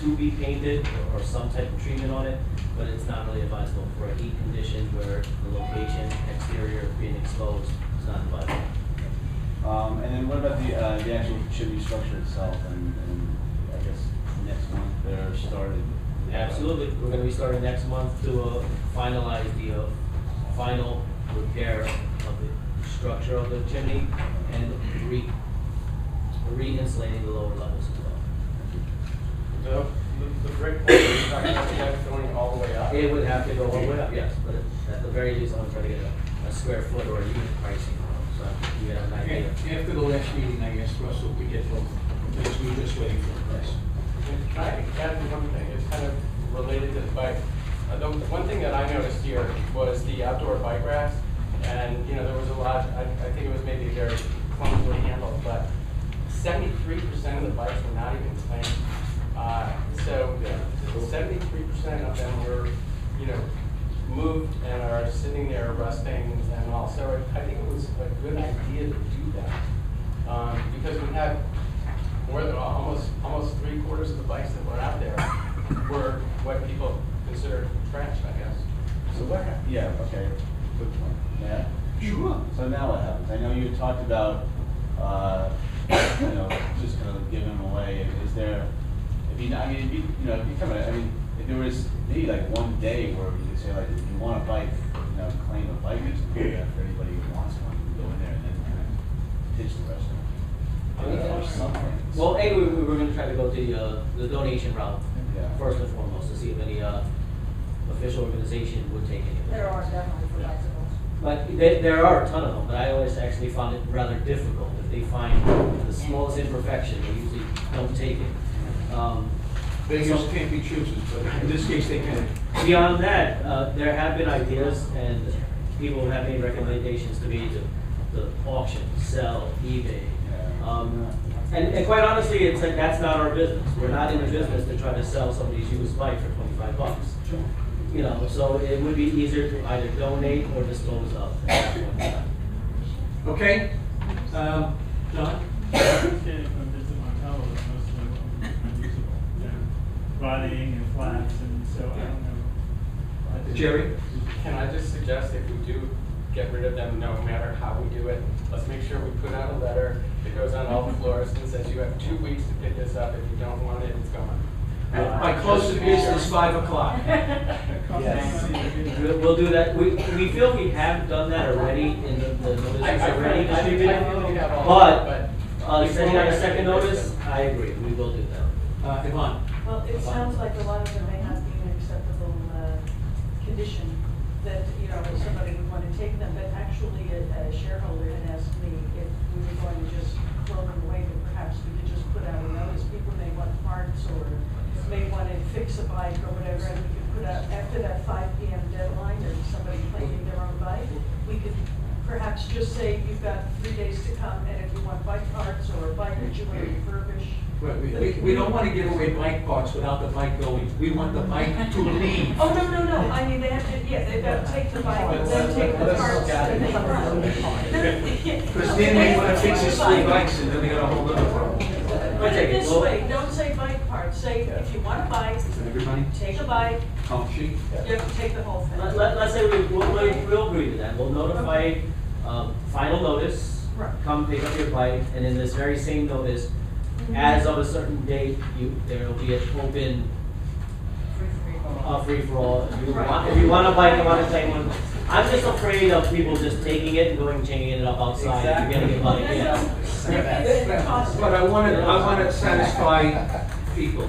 to be painted or some type of treatment on it, but it's not really advisable for a heat condition where the location, exterior being exposed is not advisable. And then what about the actual chimney structure itself? And I guess next month they're started. Absolutely, we're gonna be starting next month to finalize the final repair of the structure of the chimney and re-insulating the lower levels as well. The brick wall, you're talking about that going all the way up? It would have to go all the way up, yes, but at the very least, I'm trying to get a square foot or a unit pricing, so you get an idea. After the last meeting, I asked Russell to get both, because we were just waiting for the price. Can I add one thing? It's kind of related to the bike. The one thing that I noticed here was the outdoor bike racks, and there was a lot. I think it was maybe very clumsily handled, but 73% of the bikes were not even cleaned. So 73% of them were, moved and are sitting there rusting and all. So I think it was a good idea to do that because we had more than almost 3/4 of the bikes that were out there were what people consider trash, I guess. So what happened? Yeah, okay, good point. Yeah? Sure. So now what happens? I know you had talked about, just kind of giving them away. Is there, if there was maybe like one day where you could say like, if you want a bike, claim a bike, it's good for anybody who wants one, you go in there and then kind of pitch the rest of it. Or something. Well, anyway, we were gonna try to go the donation route Yeah. first and foremost, to see if any official organization would take any of There it. are definitely for bicycles. But there are a ton of them, but I always actually found it rather difficult. If they find the smallest imperfection, they usually don't take it. They just can't be choosers, but in this case, they can. Beyond that, there have been ideas and people have made recommendations to me to auction, sell, eBay. And quite honestly, it's like, that's not our business. We're not in the business to try to sell somebody's used bike for $25. So it would be easier to either donate or dispose of at that point in time. Okay? John? Understanding from Mr. Montalvo that most of them are unusable. They're rotting and flats, and so I don't know. Jerry? Can I just suggest if we do get rid of them, no matter how we do it, let's make sure we put out a letter that goes on all the floors and says you have 2 weeks to pick this up. If you don't want it, it's gone. I close the business 5 o'clock. Yes. We'll do that. We feel we have done that already in the notices already distributed. But sending out a second notice, I agree, we will do that. Yvonne? Well, it sounds like a lot of them may not be in acceptable condition that, you know, somebody would want to take them, but actually a shareholder had asked me if we were going to just throw them away, but perhaps we could just put out a notice. People may want parts or may want to fix a bike or whatever, and we could put out, after that 5 PM deadline, or somebody claiming their own bike, we could perhaps just say, you've got 3 days to come, and if you want bike parts or a bike that you want to refurbish. We don't want to give away bike parts without the bike going. We want the bike to leave. Oh, no, I mean, they have to, yeah, they've got to take the bike, then take the parts. and they run. Because then they want to fix his 3 bikes and then they got a whole other problem. Put it this way, don't say bike parts, say, if you want a bike, Everybody, take a bike, count sheet. you have to take the whole thing. Let's say we'll agree to that. We'll notify, final notice, Right. come pick up your bike, and in this very same notice, as of a certain date, there will be an open, free-for-all. If you want a bike, you want to take one. I'm just afraid of people just taking it and going, changing it up outside, and forgetting about it, yeah. But I want to satisfy people.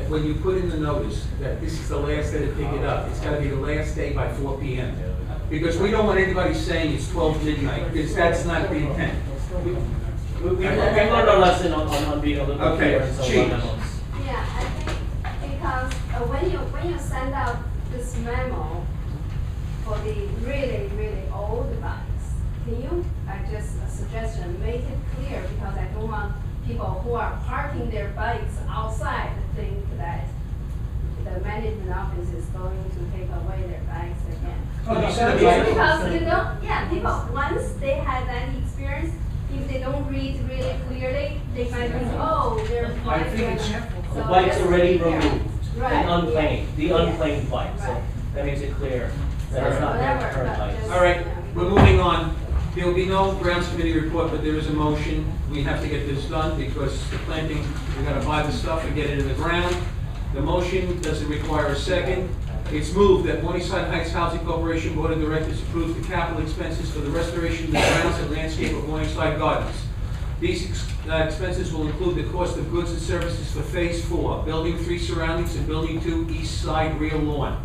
When you put in the notice that this is the last day to pick it up, it's got to be the last day by 4 PM. Because we don't want anybody saying it's 12 midnight, because that's not the intent. We learned our lesson on being a little bit Okay, clear, so Chief. Yeah, I think because when you send out this memo for the really old bikes, can you, just a suggestion, make it clear, because I don't want people who are parking their bikes outside to think that the management office is going to take away their bikes again. Oh, you said it. Because you know, yeah, people, once they had that experience, if they don't read really clearly, they might think, oh, there's I bikes. think it's- The bike's already removed, Right. and unclaimed, the Yeah. unclaimed bike, so Right. that makes it clear that it's not their Whatever, current but bike. just- All right, we're moving on. There will be no grounds committee report, but there is a motion. We have to get this done because the planting, we gotta buy the stuff and get it in the ground. The motion doesn't require a second. It's moved that Morningside Heights Housing Corporation Board of Directors approve the capital expenses for the restoration of the grounds and landscape of Morningside Gardens. These expenses will include the cost of goods and services for Phase 4, Building 3 surroundings and Building 2 east side rear lawn.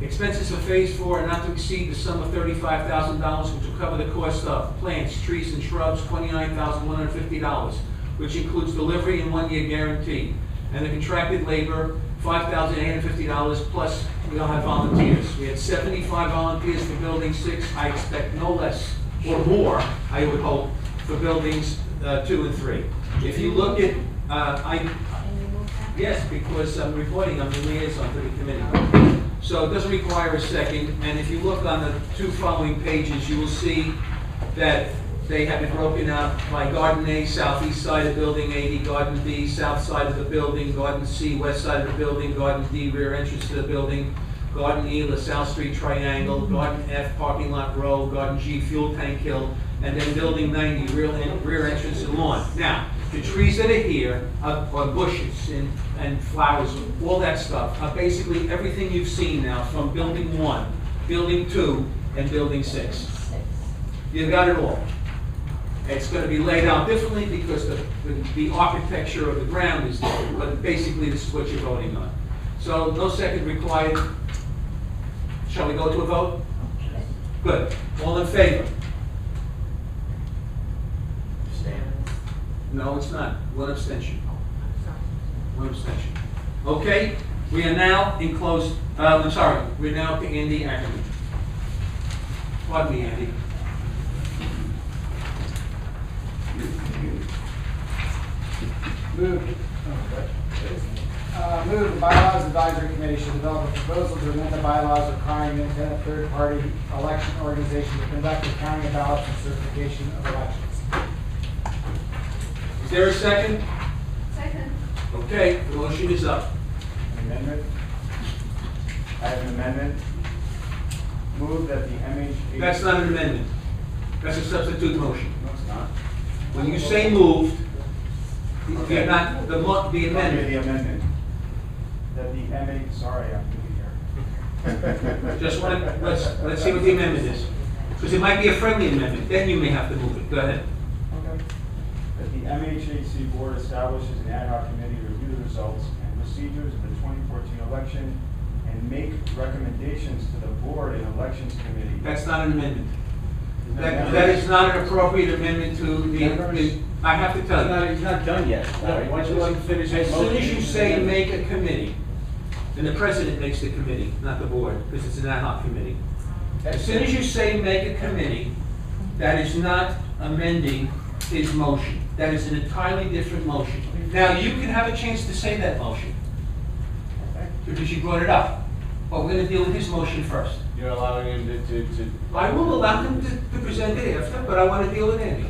Expenses for Phase 4 are not to exceed the sum of $35,000, which will cover the cost of plants, trees, and shrubs, $29,150, which includes delivery and 1-year guarantee. And the contracted labor, $5,850, plus we don't have volunteers. We had 75 volunteers for Building 6. I expect no less or more, I would hope, for Buildings 2 and 3. If you look at, yes, because I'm reporting, I'm the liaison to the committee. So it doesn't require a second, and if you look on the 2 following pages, you will see that they have it broken out by Garden A, southeast side of Building 80, Garden B, south side of the building, Garden C, west side of the building, Garden D, rear entrance to the building, Garden E, LaSalle Street Triangle, Garden F, parking lot row, Garden G, fuel tank hill, and then Building 90, rear entrance and lawn. Now, the trees that are here are bushes and flowers, all that stuff, are basically everything you've seen now from Building 1, Building 2, and Building 6. You've got it all. It's going to be laid out differently because the architecture of the ground is different, but basically this is what you're voting on. So no second required. Shall we go to a vote? Good. All in favor? No, it's not. One abstention. One abstention. Okay, we are now in closed, I'm sorry, we're now to Andy Ackerman. Pardon me, Andy. Move the bylaws advisory committee should develop a proposal to amend the bylaws requiring an independent third-party election organization to conduct the counting of ballots and certification of elections. Is there a second? Second. Okay, the motion is up. An amendment? I have an amendment. Move that the MHP. That's not an amendment. That's a substitute motion. No, it's not. When you say moved, you're not, the Okay, amendment. the amendment. That the MH, sorry, I'm new here. Just want to, let's see what the amendment is. Because it might be a friendly amendment, then you may have to move it. Go ahead. That the MHHC board establishes an ad hoc committee to review the results and procedures of the 2014 election and make recommendations to the board and elections committee. That's not an amendment. Isn't That is not an appropriate amendment to the, I have to tell you. He's not done yet. Larry. Why don't you let him finish his As soon as motion? you say make a committee, and the president makes the committee, not the board, because it's an ad hoc committee. As soon as you say make a committee, that is not amending his motion. That is an entirely different motion. Now, you can have a chance to say that motion, because you brought it up. But we're gonna deal with his motion first. You're allowing him to. I will allow him to present it after, but I want to deal with Andy.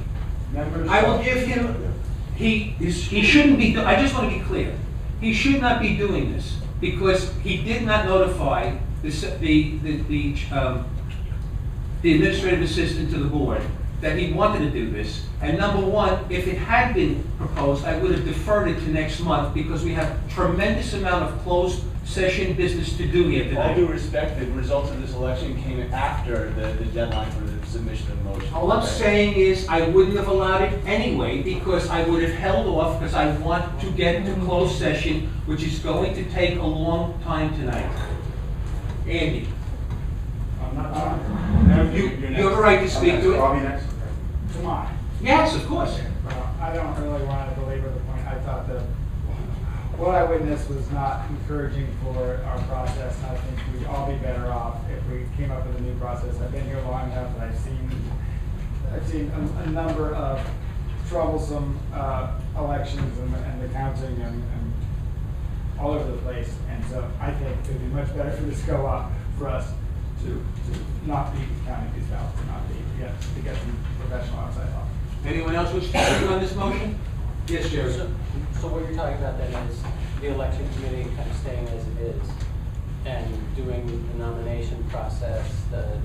Members. I will give him, he shouldn't be, I just want to be clear. He should not be doing this because he did not notify the administrative assistant to the board that he wanted to do this. And number one, if it had been proposed, I would have deferred it to next month because we have tremendous amount of closed session business to do here All due today. respect, the results of this election came after the deadline for the submission of the motion. All I'm saying is I wouldn't have allowed it anyway because I would have held off because I want to get to closed session, which is going to take a long time tonight. Andy, I'm not done. you have a right to speak to it. I'll be next. Come on. Yes, of course. Well, I don't really want to belabor the point. I thought that what I witnessed was not encouraging for our process. And I think we'd all be better off if we came up with a new process. I've been here long enough and I've seen a number of troublesome elections and the counting and all over the place. And so I think it would be much better for this co-op for us to not be counting these ballots, to not be, to get some professional outside help. Anyone else wish to speak on this motion? Yes, Jerry. So what you're talking about then is the election committee kind of staying as it is and doing the nomination process, the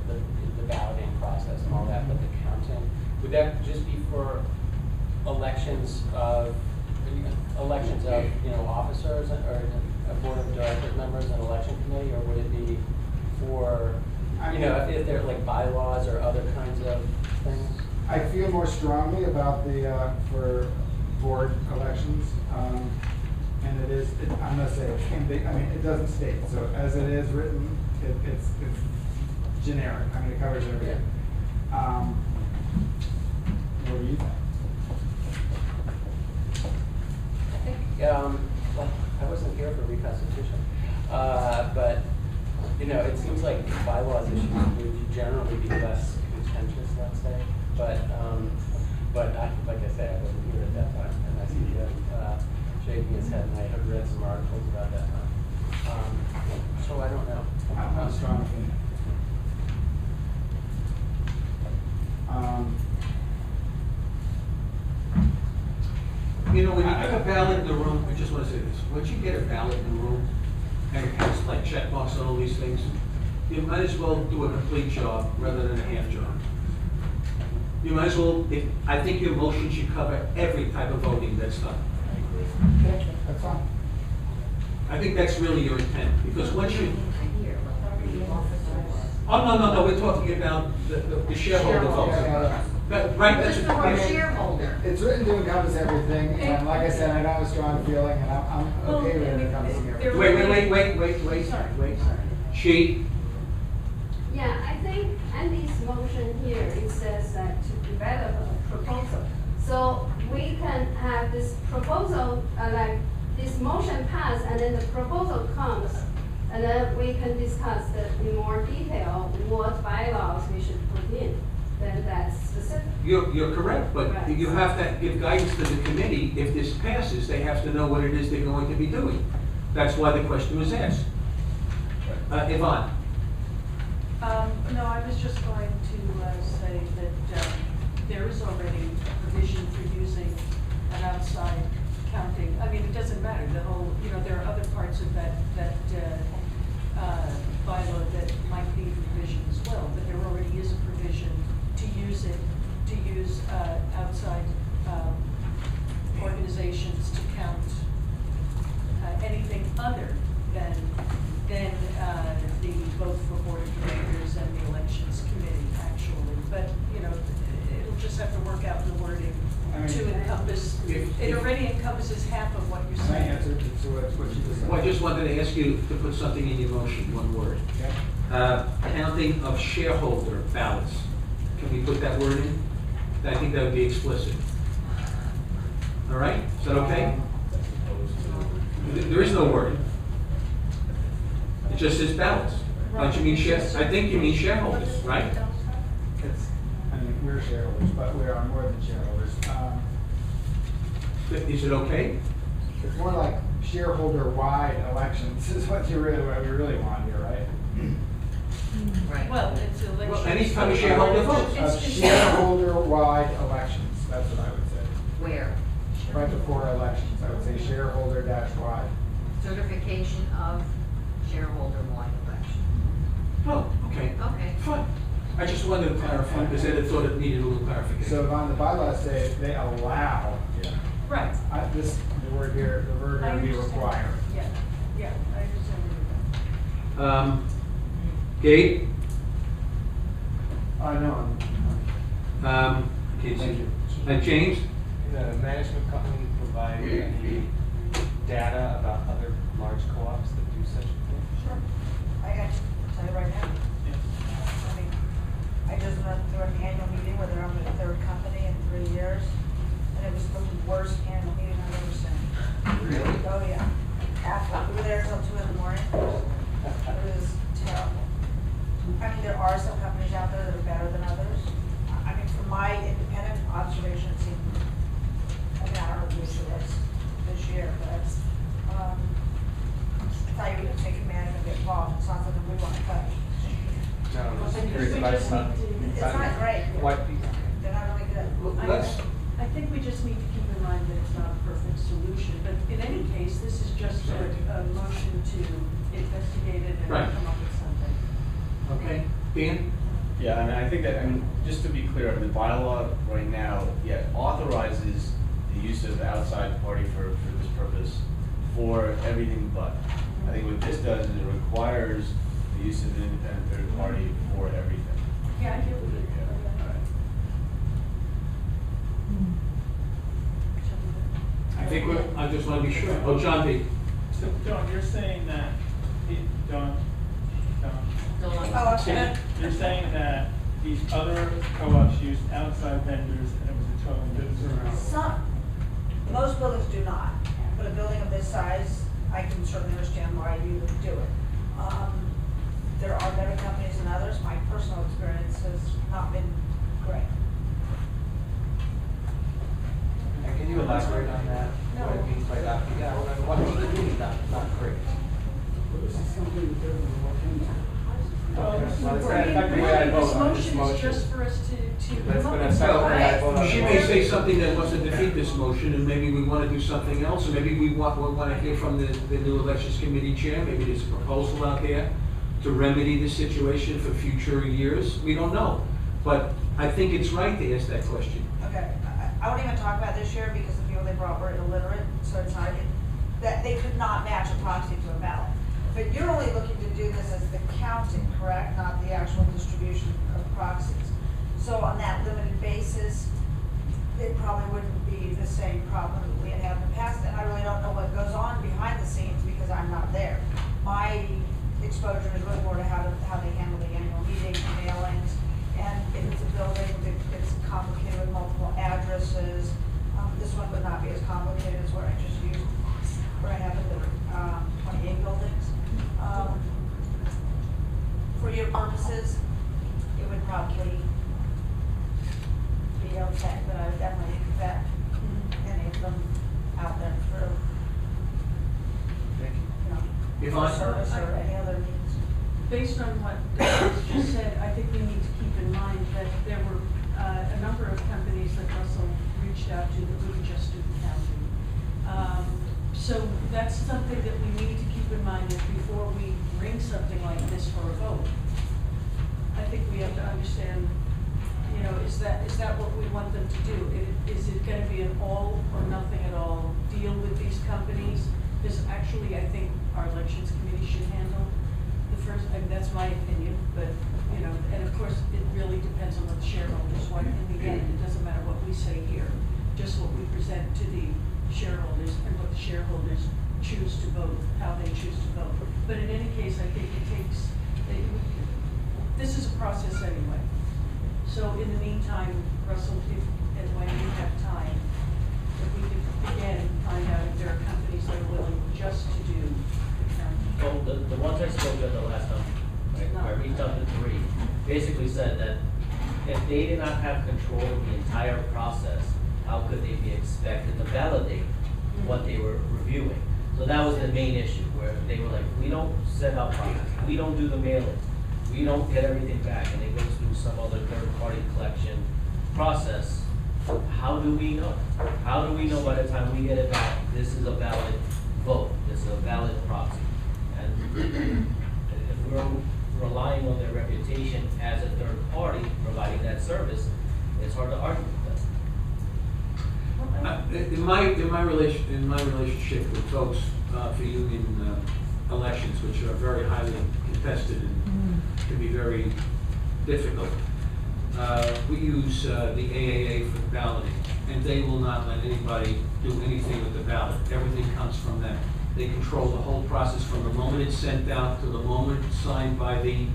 balloting process and all that, but the counting, would that just be for elections of, officers or a board of directors members and election committee, or would it be for, if they're like bylaws or other kinds of things? I feel more strongly about the, for board elections, and it is, I'm gonna say, it doesn't state, so as it is written, it's generic, it covers everything. What do you think? I think, well, I wasn't here for reconstitution, but, it seems like bylaws issues would generally be less contentious, let's say, but like I said, I wasn't here at that time, and I see him shaking his head, and I have read some articles about that time. So I don't know. I don't have a strong opinion. When you get a ballot in the room, I just want to say this, once you get a ballot in the room, and it has like check marks on all these things, you might as well do a complete job rather than a half job. You might as well, I think your motion should cover every type of voting that's done. Okay, that's fine. I think that's really your intent, because once you, no, we're talking about the shareholder votes. Right, that's Just the word shareholder. It's written to encompass everything, and like I said, I don't have a strong feeling, and I'm okay with it encompassing everything. Wait. She, Yeah, I think Andy's motion here, it says that to develop a proposal. So we can have this proposal, this motion pass, and then the proposal comes, and then we can discuss in more detail what bylaws we should put in. Then that's specific. you're correct, but Right. you have to give guidance to the committee. If this passes, they have to know what it is they're going to be doing. That's why the question was asked. Yvonne? No, I was just going to say that there is already a provision for using an outside counting. It doesn't matter, the whole, there are other parts of that bylaw that might be provision as well, but there already is a provision to use outside organizations to count anything other than the vote for board of directors and the elections committee, actually. But, it'll just have to work out the wording to encompass, it already encompasses half of what what you're My saying. answer to what you just said. Well, I just wanted to ask you to put something in your motion, one word. Okay. Counting of shareholder ballots. Can we put that word in? I think that would be explicit. All right, is that okay? There is no word. It just says ballots. Don't you mean I think you mean shareholders, right? It's, I mean, we're shareholders, but we are more than shareholders. Is it okay? It's more like shareholder-wide elections is what we really want here, right? Right. Well, it's election. Well, anytime a shareholder votes. Of shareholder-wide elections, that's what I would say. Where? Right before elections, I would say shareholder-wide. Certification of shareholder-wide election. Oh, okay. Okay. Fine. I just wanted to clarify, because I thought it needed a little clarification. So on the bylaws say they allow, Right, the word here would be required. yeah, yeah, I understand what you're saying. Gabe? No, Can't see. Thank you. James? Can the management company provide any data about other large co-ops that do such a thing? Sure. I got to tell you right now. I mean, I just went through an annual meeting where they're on their third company in 3 years, and it was the worst annual meeting I've ever seen. Really? Oh, yeah. We were there until 2 in the morning. It was terrible. I mean, there are some companies out there that are better than others. I mean, from my independent observation, it seemed, I mean, I don't know what the issue is this year, but, I thought you would take command and get involved. It's not something we want to touch. No, I'm Well, just then curious we about just some. need to- It's not great. What? They're not really good. I think we just need to keep in mind that it's not a perfect solution, but in any case, this is just a motion to investigate it and Right. come up with something. Okay. Dan? Yeah, I mean, I think that, I mean, just to be clear, the bylaw right now, yeah, authorizes the use of the outside party for this purpose for everything but. I think what this does is it requires the use of an independent third party for everything. Yeah, I get what you Yeah, all right. I think I just want to be sure. Oh, John B. So, John, you're saying that, John, Still on. Oh, okay. you're saying that these other co-ops used outside vendors and it was a total business around. Some, most buildings do not, but a building of this size, I can certainly understand why you would do it. There are better companies than others. My personal experience has not been great. And can you elaborate on that? No. What it means by that? Yeah, what does it mean, not great? Well, Well, it's gonna affect the way I vote on this This motion is just for us to But it's come up gonna with affect the way I vote something. on She the may motion. say something that wants to defeat this motion, and maybe we want to do something else, or maybe we want to hear from the new elections committee chair, maybe there's a proposal out there to remedy the situation for future years, we don't know. But I think it's right to ask that question. Okay, I won't even talk about this year because the people they brought were illiterate, so it's not, that they could not match a proxy to a ballot. But you're only looking to do this as the counting, correct, not the actual distribution of proxies. So on that limited basis, it probably wouldn't be the same problem that we had in the past, and I really don't know what goes on behind the scenes because I'm not there. My exposure is really more to how they handle the annual meeting, mailings, and if it's a building that's complicated with multiple addresses, this one would not be as complicated as what I just used, where I have the 28 buildings. For your purposes, it would probably be okay, but I would definitely vet any of them out there through, Thank you. you know, Yvonne? service or any other means. Based on what Douglas just said, I think we need to keep in mind that there were a number of companies that Russell reached out to that wouldn't just do the counting. So that's something that we need to keep in mind that before we bring something like this for a vote. I think we have to understand, you know, is that what we want them to do? Is it gonna be an all or nothing at all deal with these companies? Because actually, I think our elections committee should handle the first, I mean, that's my opinion, but, you know, and of course, it really depends on what the shareholders want. In the end, it doesn't matter what we say here, just what we present to the shareholders and what the shareholders choose to vote, how they choose to vote. But in any case, I think this is a process anyway. So in the meantime, Russell, if and when you have time, if we could again find out if there are companies that are willing just to do accounting. Well, the ones I spoke with the last time, right, I reached out to 3, basically said that if they did not have control of the entire process, how could they be expected to validate what they were reviewing? So that was the main issue, where they were like, we don't set up process, we don't do the mailing, we don't get everything back, and it goes through some other third-party collection process. How do we know? How do we know by the time we get it back, this is a valid vote, this is a valid proxy? And if we're relying on their reputation as a third party providing that service, it's hard to argue with that. In my relationship with folks for union elections, which are very highly contested and can be very difficult, we use the AAA for balloting, and they will not let anybody do anything with the ballot. Everything comes from them. They control the whole process from the moment it's sent out to the moment it's signed by the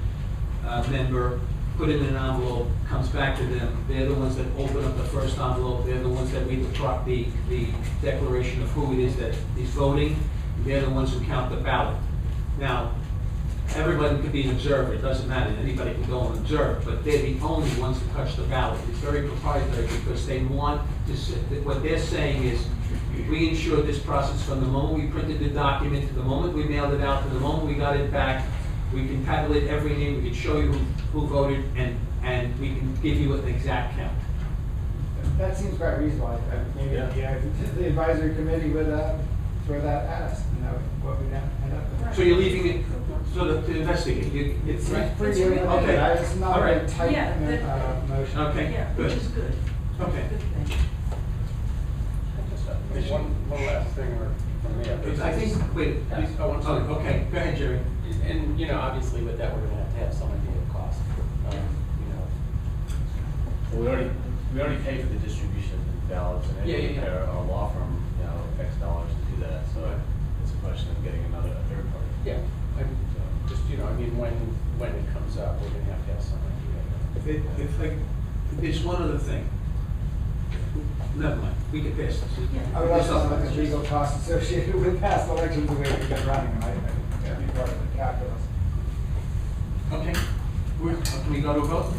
member, put it in an envelope, comes back to them. They're the ones that open up the first envelope. They're the ones that read the declaration of who it is that is voting. They're the ones who count the ballot. Now, everybody could be an observer. It doesn't matter. Anybody can go and observe, but they're the only ones to touch the ballot. It's very proprietary because they want to. What they're saying is, we ensured this process from the moment we printed the document to the moment we mailed it out to the moment we got it back. We can tabulate every name. We can show you who voted, and we can give you an exact count. That seems quite reasonable. Maybe the advisory committee would throw that at us, and that would what we'd end up with. So you're leaving it so that to investigate. It's right? pretty limited. Okay. It's not All right. a tight Yeah, motion. Okay. Yeah, Good. which is good. Okay. Good thing. One last thing from me. I think, wait, please, okay, go ahead, Jerry. And, you know, obviously with that, we're gonna have some idea of cost. You know. Well, we already pay for the distribution of the ballots, and Yeah. pay our law firm, X dollars to do that, so it's a question of getting a third party. Yeah, just, I mean, when it comes up, we're gonna have some idea. There's one other thing. Never mind, we can pass this. I would also look at legal costs associated with past elections the way we've been running them. I think that'd be part of the calculus. Okay, can we go to a vote?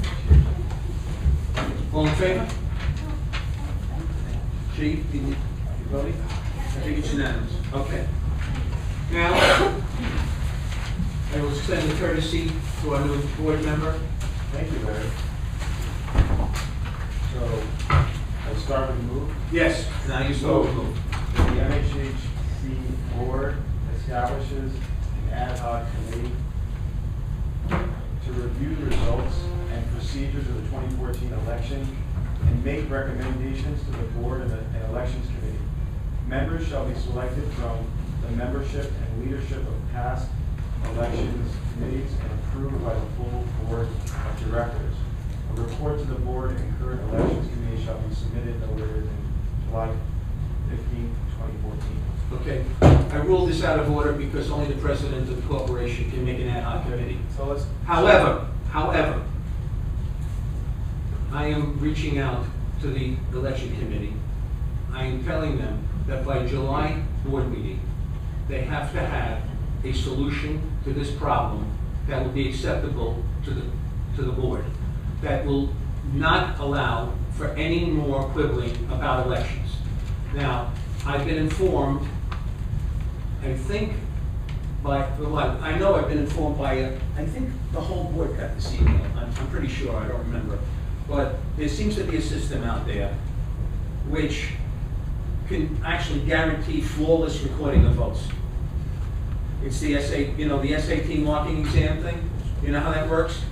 All in favor? Chief, you voting? I think it's unanimous. Okay. Now, I will extend the courtesy to our new board member. Thank you, Larry. So, I'll start with the move. Yes, now you start with move. The MHHC board establishes an ad hoc committee to review the results and procedures of the 2014 election and make recommendations to the board and elections committee. Members shall be selected from the membership and leadership of past elections committees and approved by the full board of directors. A report to the board and current elections committee shall be submitted no later than July 15, 2014. Okay, I ruled this out of order because only the president of the corporation can make an ad hoc committee. So let's. However, I am reaching out to the election committee. I am telling them that by July board meeting, they have to have a solution to this problem that will be acceptable to the board, that will not allow for any more quibbling about elections. Now, I've been informed, I think, I know I've been informed by, I think the whole board got this email. I'm pretty sure, I don't remember. But there seems to be a system out there which can actually guarantee flawless recording of votes. It's the the SAT marking exam thing. You know how that works?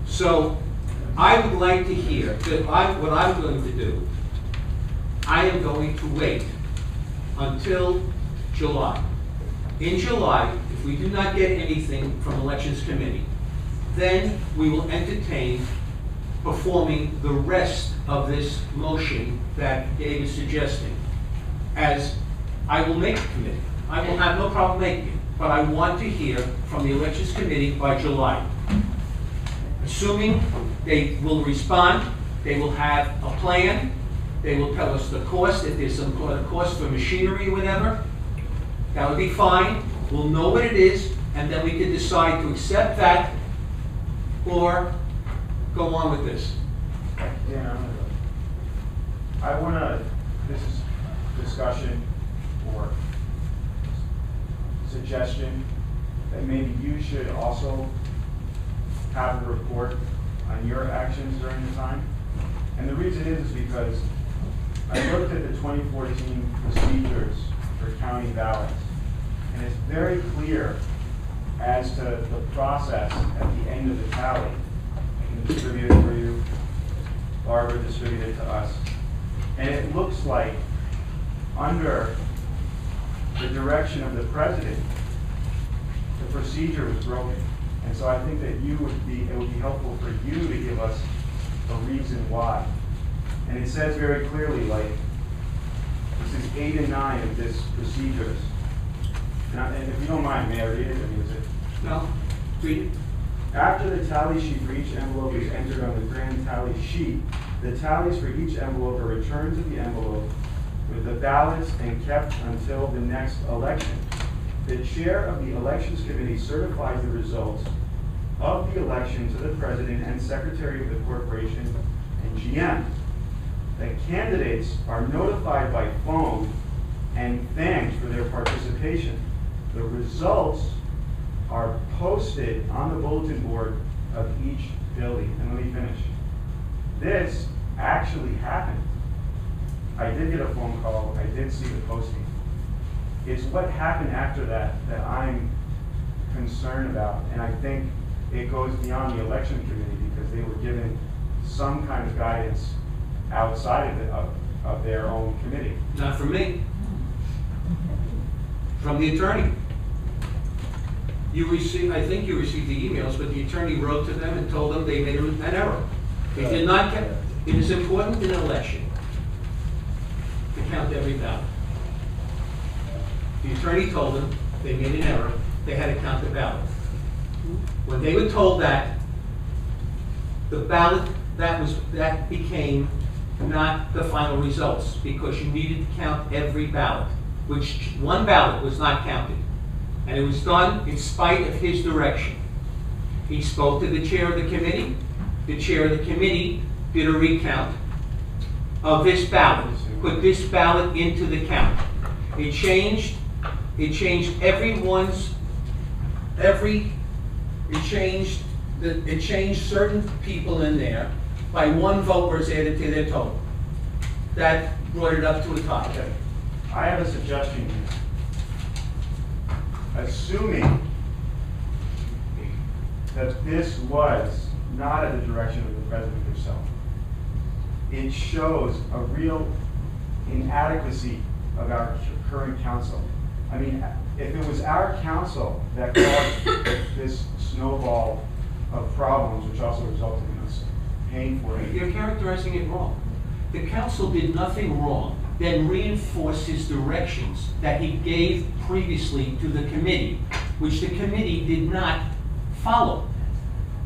So I would like to hear that what I'm going to do, I am going to wait until July. In July, if we do not get anything from Elections Committee, then we will entertain performing the rest of this motion that Dave is suggesting as I will make a committee. I will have no problem making it, but I want to hear from the elections committee by July. Assuming they will respond, they will have a plan, they will tell us the cost, if there's some cost for machinery or whatever, that would be fine. We'll know what it is, and then we can decide to accept that or go on with this. Yeah, I wanna, this is discussion or suggestion that maybe you should also have a report on your actions during the time. And the reason is because I looked at the 2014 procedures for county ballots, and it's very clear as to the process at the end of the tally. I can distribute it for you. Barbara distributed it to us. And it looks like under the direction of the president, the procedure was broken. And so I think that it would be helpful for you to give us a reason why. And it says very clearly, like, this is 8 and 9 of this procedures. And if you don't mind, may I read it? I mean, is it? No? Read it. After the tally sheet for each envelope is entered on the grand tally sheet, the tallies for each envelope are returned to the envelope with the ballots and kept until the next election. The chair of the elections committee certifies the results of the election to the president and secretary of the corporation and GM. The candidates are notified by phone and thanked for their participation. The results are posted on the bulletin board of each building. And let me finish. This actually happened. I did get a phone call. I did see the posting. It's what happened after that that I'm concerned about. And I think it goes beyond the election committee because they were given some kind of guidance outside of their own committee. Not from me. From the attorney. I think you received the emails, but the attorney wrote to them and told them they made an error. They did not count. It is important in an election to count every ballot. The attorney told them they made an error. They had to count the ballot. When they were told that, the ballot that became not the final results because you needed to count every ballot, which one ballot was not counted. And it was done in spite of his direction. He spoke to the chair of the committee. The chair of the committee did a recount of this ballot, put this ballot into the count. It changed it changed certain people in there by one vote was added to their total. That brought it up to a tie. Okay. I have a suggestion here. Assuming that this was not at the direction of the president herself, it shows a real inadequacy of our current council. I mean, if it was our council that caused this snowball of problems, which also resulted in us paying for it. You're characterizing it wrong. The council did nothing wrong, then reinforced his directions that he gave previously to the committee, which the committee did not follow.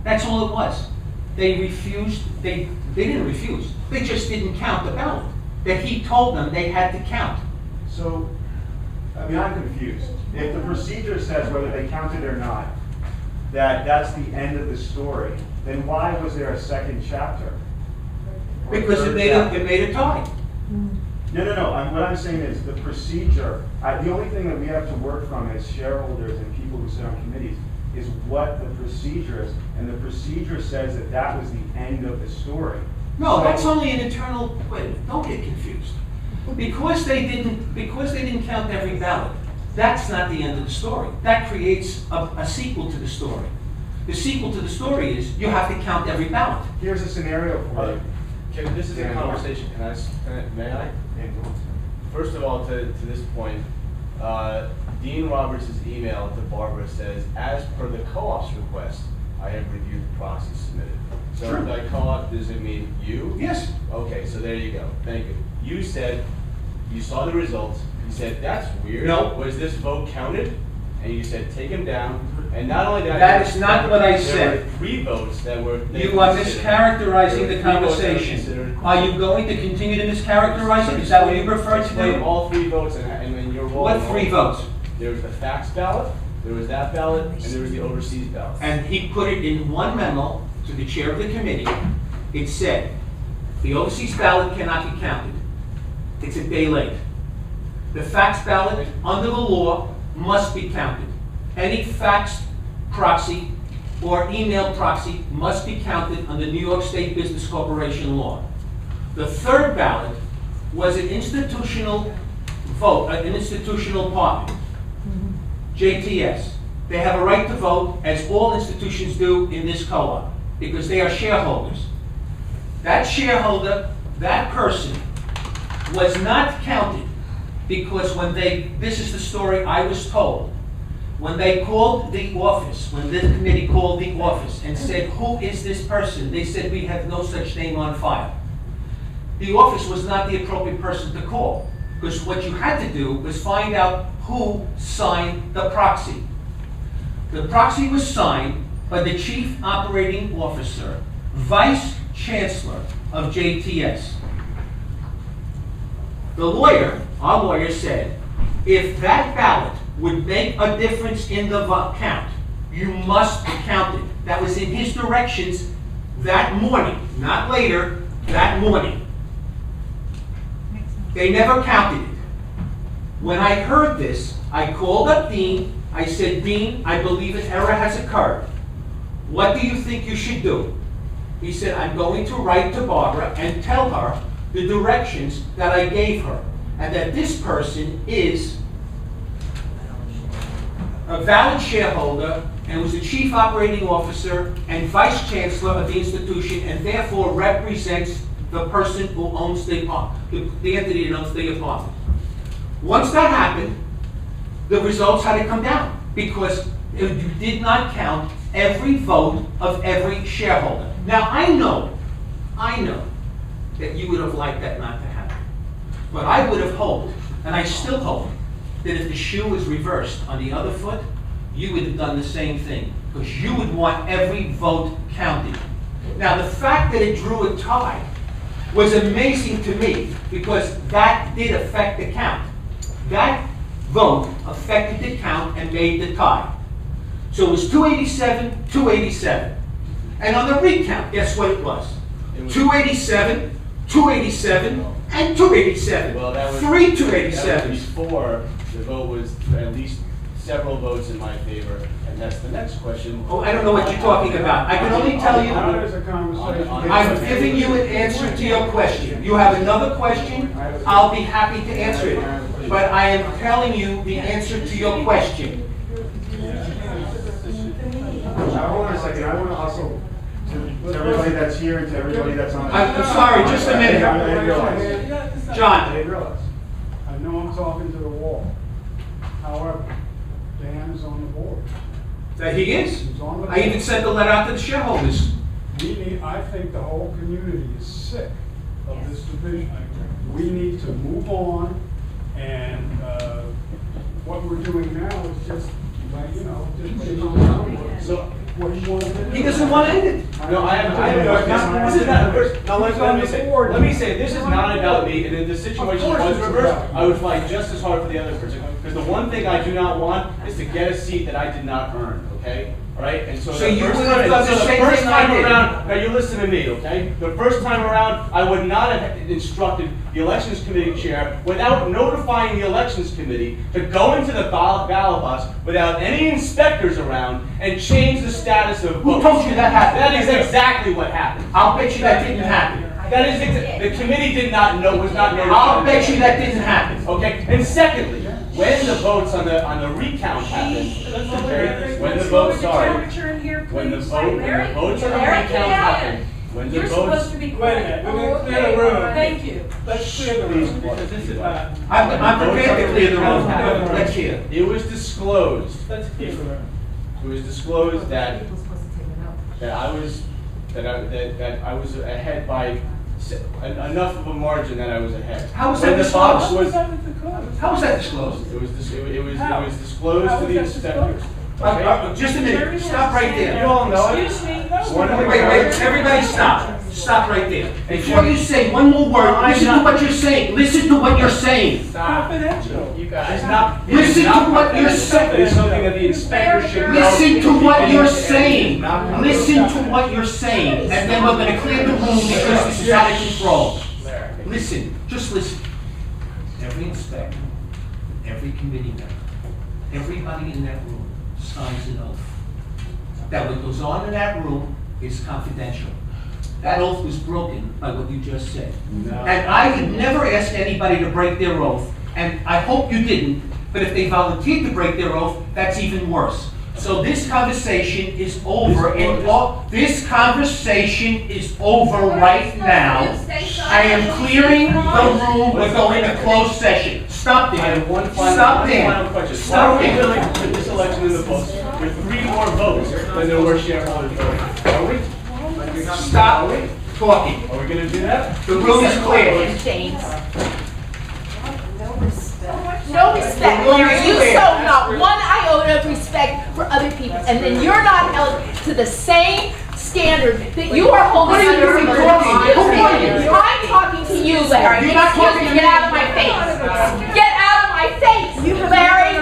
That's all it was. They refused, they didn't refuse, they just didn't count the ballot that he told them they had to count. So, I mean, I'm confused. If the procedure says whether they counted or not, that's the end of the story, then why was there a second chapter? Because it made a tie. No. What I'm saying is the procedure, the only thing that we have to work from as shareholders and people who sit on committees is what the procedure is. And the procedure says that that was the end of the story. No, So- that's only an internal, wait, don't get confused. Because they didn't count every ballot, that's not the end of the story. That creates a sequel to the story. The sequel to the story is you have to count every ballot. Here's a scenario for you. Kevin, this is a conversation, may I? First of all, to this point, Dean Roberts' email to Barbara says, as per the co-op's request, I have reviewed the proxies submitted. So Sure. by co-op, does it mean you? Yes. Okay, so there you go, thank you. You said you saw the results, You said, that's weird. No. Was this vote counted? And you said, take him down. And not only that. That is not what I There said. were 3 votes that were. You are considered. mischaracterizing the There were 3 votes that were conversation. considered. Are you going to continue to mischaracterize it? Is that what you prefer to Explain do? all 3 votes and your role. What 3 votes? There was the fax ballot, there was that ballot, and there was the overseas ballot. And he put it in one memo to the chair of the committee. It said, the overseas ballot cannot be counted. It's a day late. The fax ballot, under the law, must be counted. Any fax proxy or email proxy must be counted under New York State Business Corporation law. The 3rd ballot was an institutional vote, an institutional partner, JTS. They have a right to vote, as all institutions do in this co-op, because they are shareholders. That shareholder, that person, was not counted because when this is the story I was told, when they called the office, when this committee called the office and said, who is this person? They said, we have no such name on file. The office was not the appropriate person to call, because what you had to do was find out who signed the proxy. The proxy was signed by the Chief Operating Officer, Vice Chancellor of JTS. The lawyer, our lawyer, said, if that ballot would make a difference in the count, you must count it. That was in his directions that morning, not later, that morning. They never counted it. When I heard this, I called up Dean. I said, Dean, I believe an error has occurred. What do you think you should do? He said, I'm going to write to Barbara and tell her the directions that I gave her, and that this person is a valid shareholder and was the Chief Operating Officer and Vice Chancellor of the institution, and therefore represents the person who owns the entity that owns the apartment. Once that happened, the results had to come down, because you did not count every vote of every shareholder. Now, I know that you would have liked that not to happen. But I would have hoped, and I still hope, that if the shoe was reversed on the other foot, you would have done the same thing, because you would want every vote counted. Now, the fact that it drew a tie was amazing to me, because that did affect the count. That vote affected the count and made the tie. So it was 287, 287. And on the recount, guess what it was? 287, 287, and 287. Well, that was 3 That 287s. was before the vote was at least several votes in my favor, and that's the next question. Oh, I don't know what you're talking about. I can only tell you, How does a conversation? I'm giving you an answer to your question. You have another question, I'll be happy to answer it. But I am telling you the answer to your question. Now, hold on a second, I want to also, to everybody that's here and to everybody that's on. I'm sorry, just a minute. I realize. John. I realize. I know I'm talking to the wall. However, Dan is on the board. That he is. He's on the board. I even sent the letter out to the shareholders. I think the whole community is sick of this division. We need to move on, and what we're doing now is just, like, just, so, what do you want to do? He doesn't want to end it. No, I have, this is not, let me say, this is not about me, and if the situation was reversed, I would fight just as hard for the other person. Because the one thing I do not want is to get a seat that I did not earn, okay? All right, and so So the you first would have done the same first thing I time did. around, now you listen to me, okay? The first time around, I would not have instructed the elections committee chair without notifying the elections committee to go into the ballot box without any inspectors around and change the status of Who votes. told you that happened? That is exactly what happened. I'll bet you that didn't happen. That is, the committee did not know, was not notified. I'll bet you that didn't happen. Okay, and secondly, when the votes on the recount happened, okay, when the votes, sorry, when the votes on the recount happened, when the You're supposed votes. to be Wait a quiet. minute, we're gonna clear the room. Thank you. Let's clear the room, because this is not. I'm prepared to clear the room. Let's hear. It was disclosed, Let's clear the room. it was disclosed that I was ahead by enough of a margin that I was ahead. How was When that the box disclosed? was- How was that disclosed? It was disclosed to the inspectors. Just a minute, stop right You there. all know it. Excuse me, One of the- Wait, everybody stop. Stop right there. Before you say one more word, listen to what you're saying. Listen to what you're saying. confidential. You guys. It's not. Listen it's to not what you're confidential. saying. It's something that the inspector should know. Listen to what you're saying. Not confidential. Listen to what you're saying. And then we're gonna clear the room because this is out of control. Larry. Listen, just listen. Every inspector, every committee member, everybody in that room signs an oath that what goes on in that room is confidential. That oath was broken by what you just said. No. And I would never ask anybody to break their oath, and I hope you didn't, but if they volunteered to break their oath, that's even worse. So this conversation is over, and this conversation is over right now. I am clearing the room, we're going to closed session. Stop I there. have one final Stop there. question. Why Stop are we there. going to put this election in the books with 3 more votes than there were shareholders voting? Are we? Stop talking. Are we going to do that? The room is clear. James. The No respect, room is Larry. You clear. show not one iota of respect for other people, and then you're not held to the same standard that you are holding What are you under doing others. talking? Who are you? I'm talking to you, Larry. You're not Excuse talking me, to get me. out of my face. Get out of my face, Larry.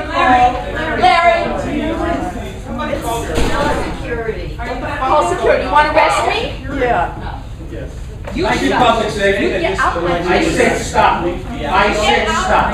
Security. Call security. You want to arrest me? Yeah. You I did shut. public safety. You get out of my I face. said stop. I said stop.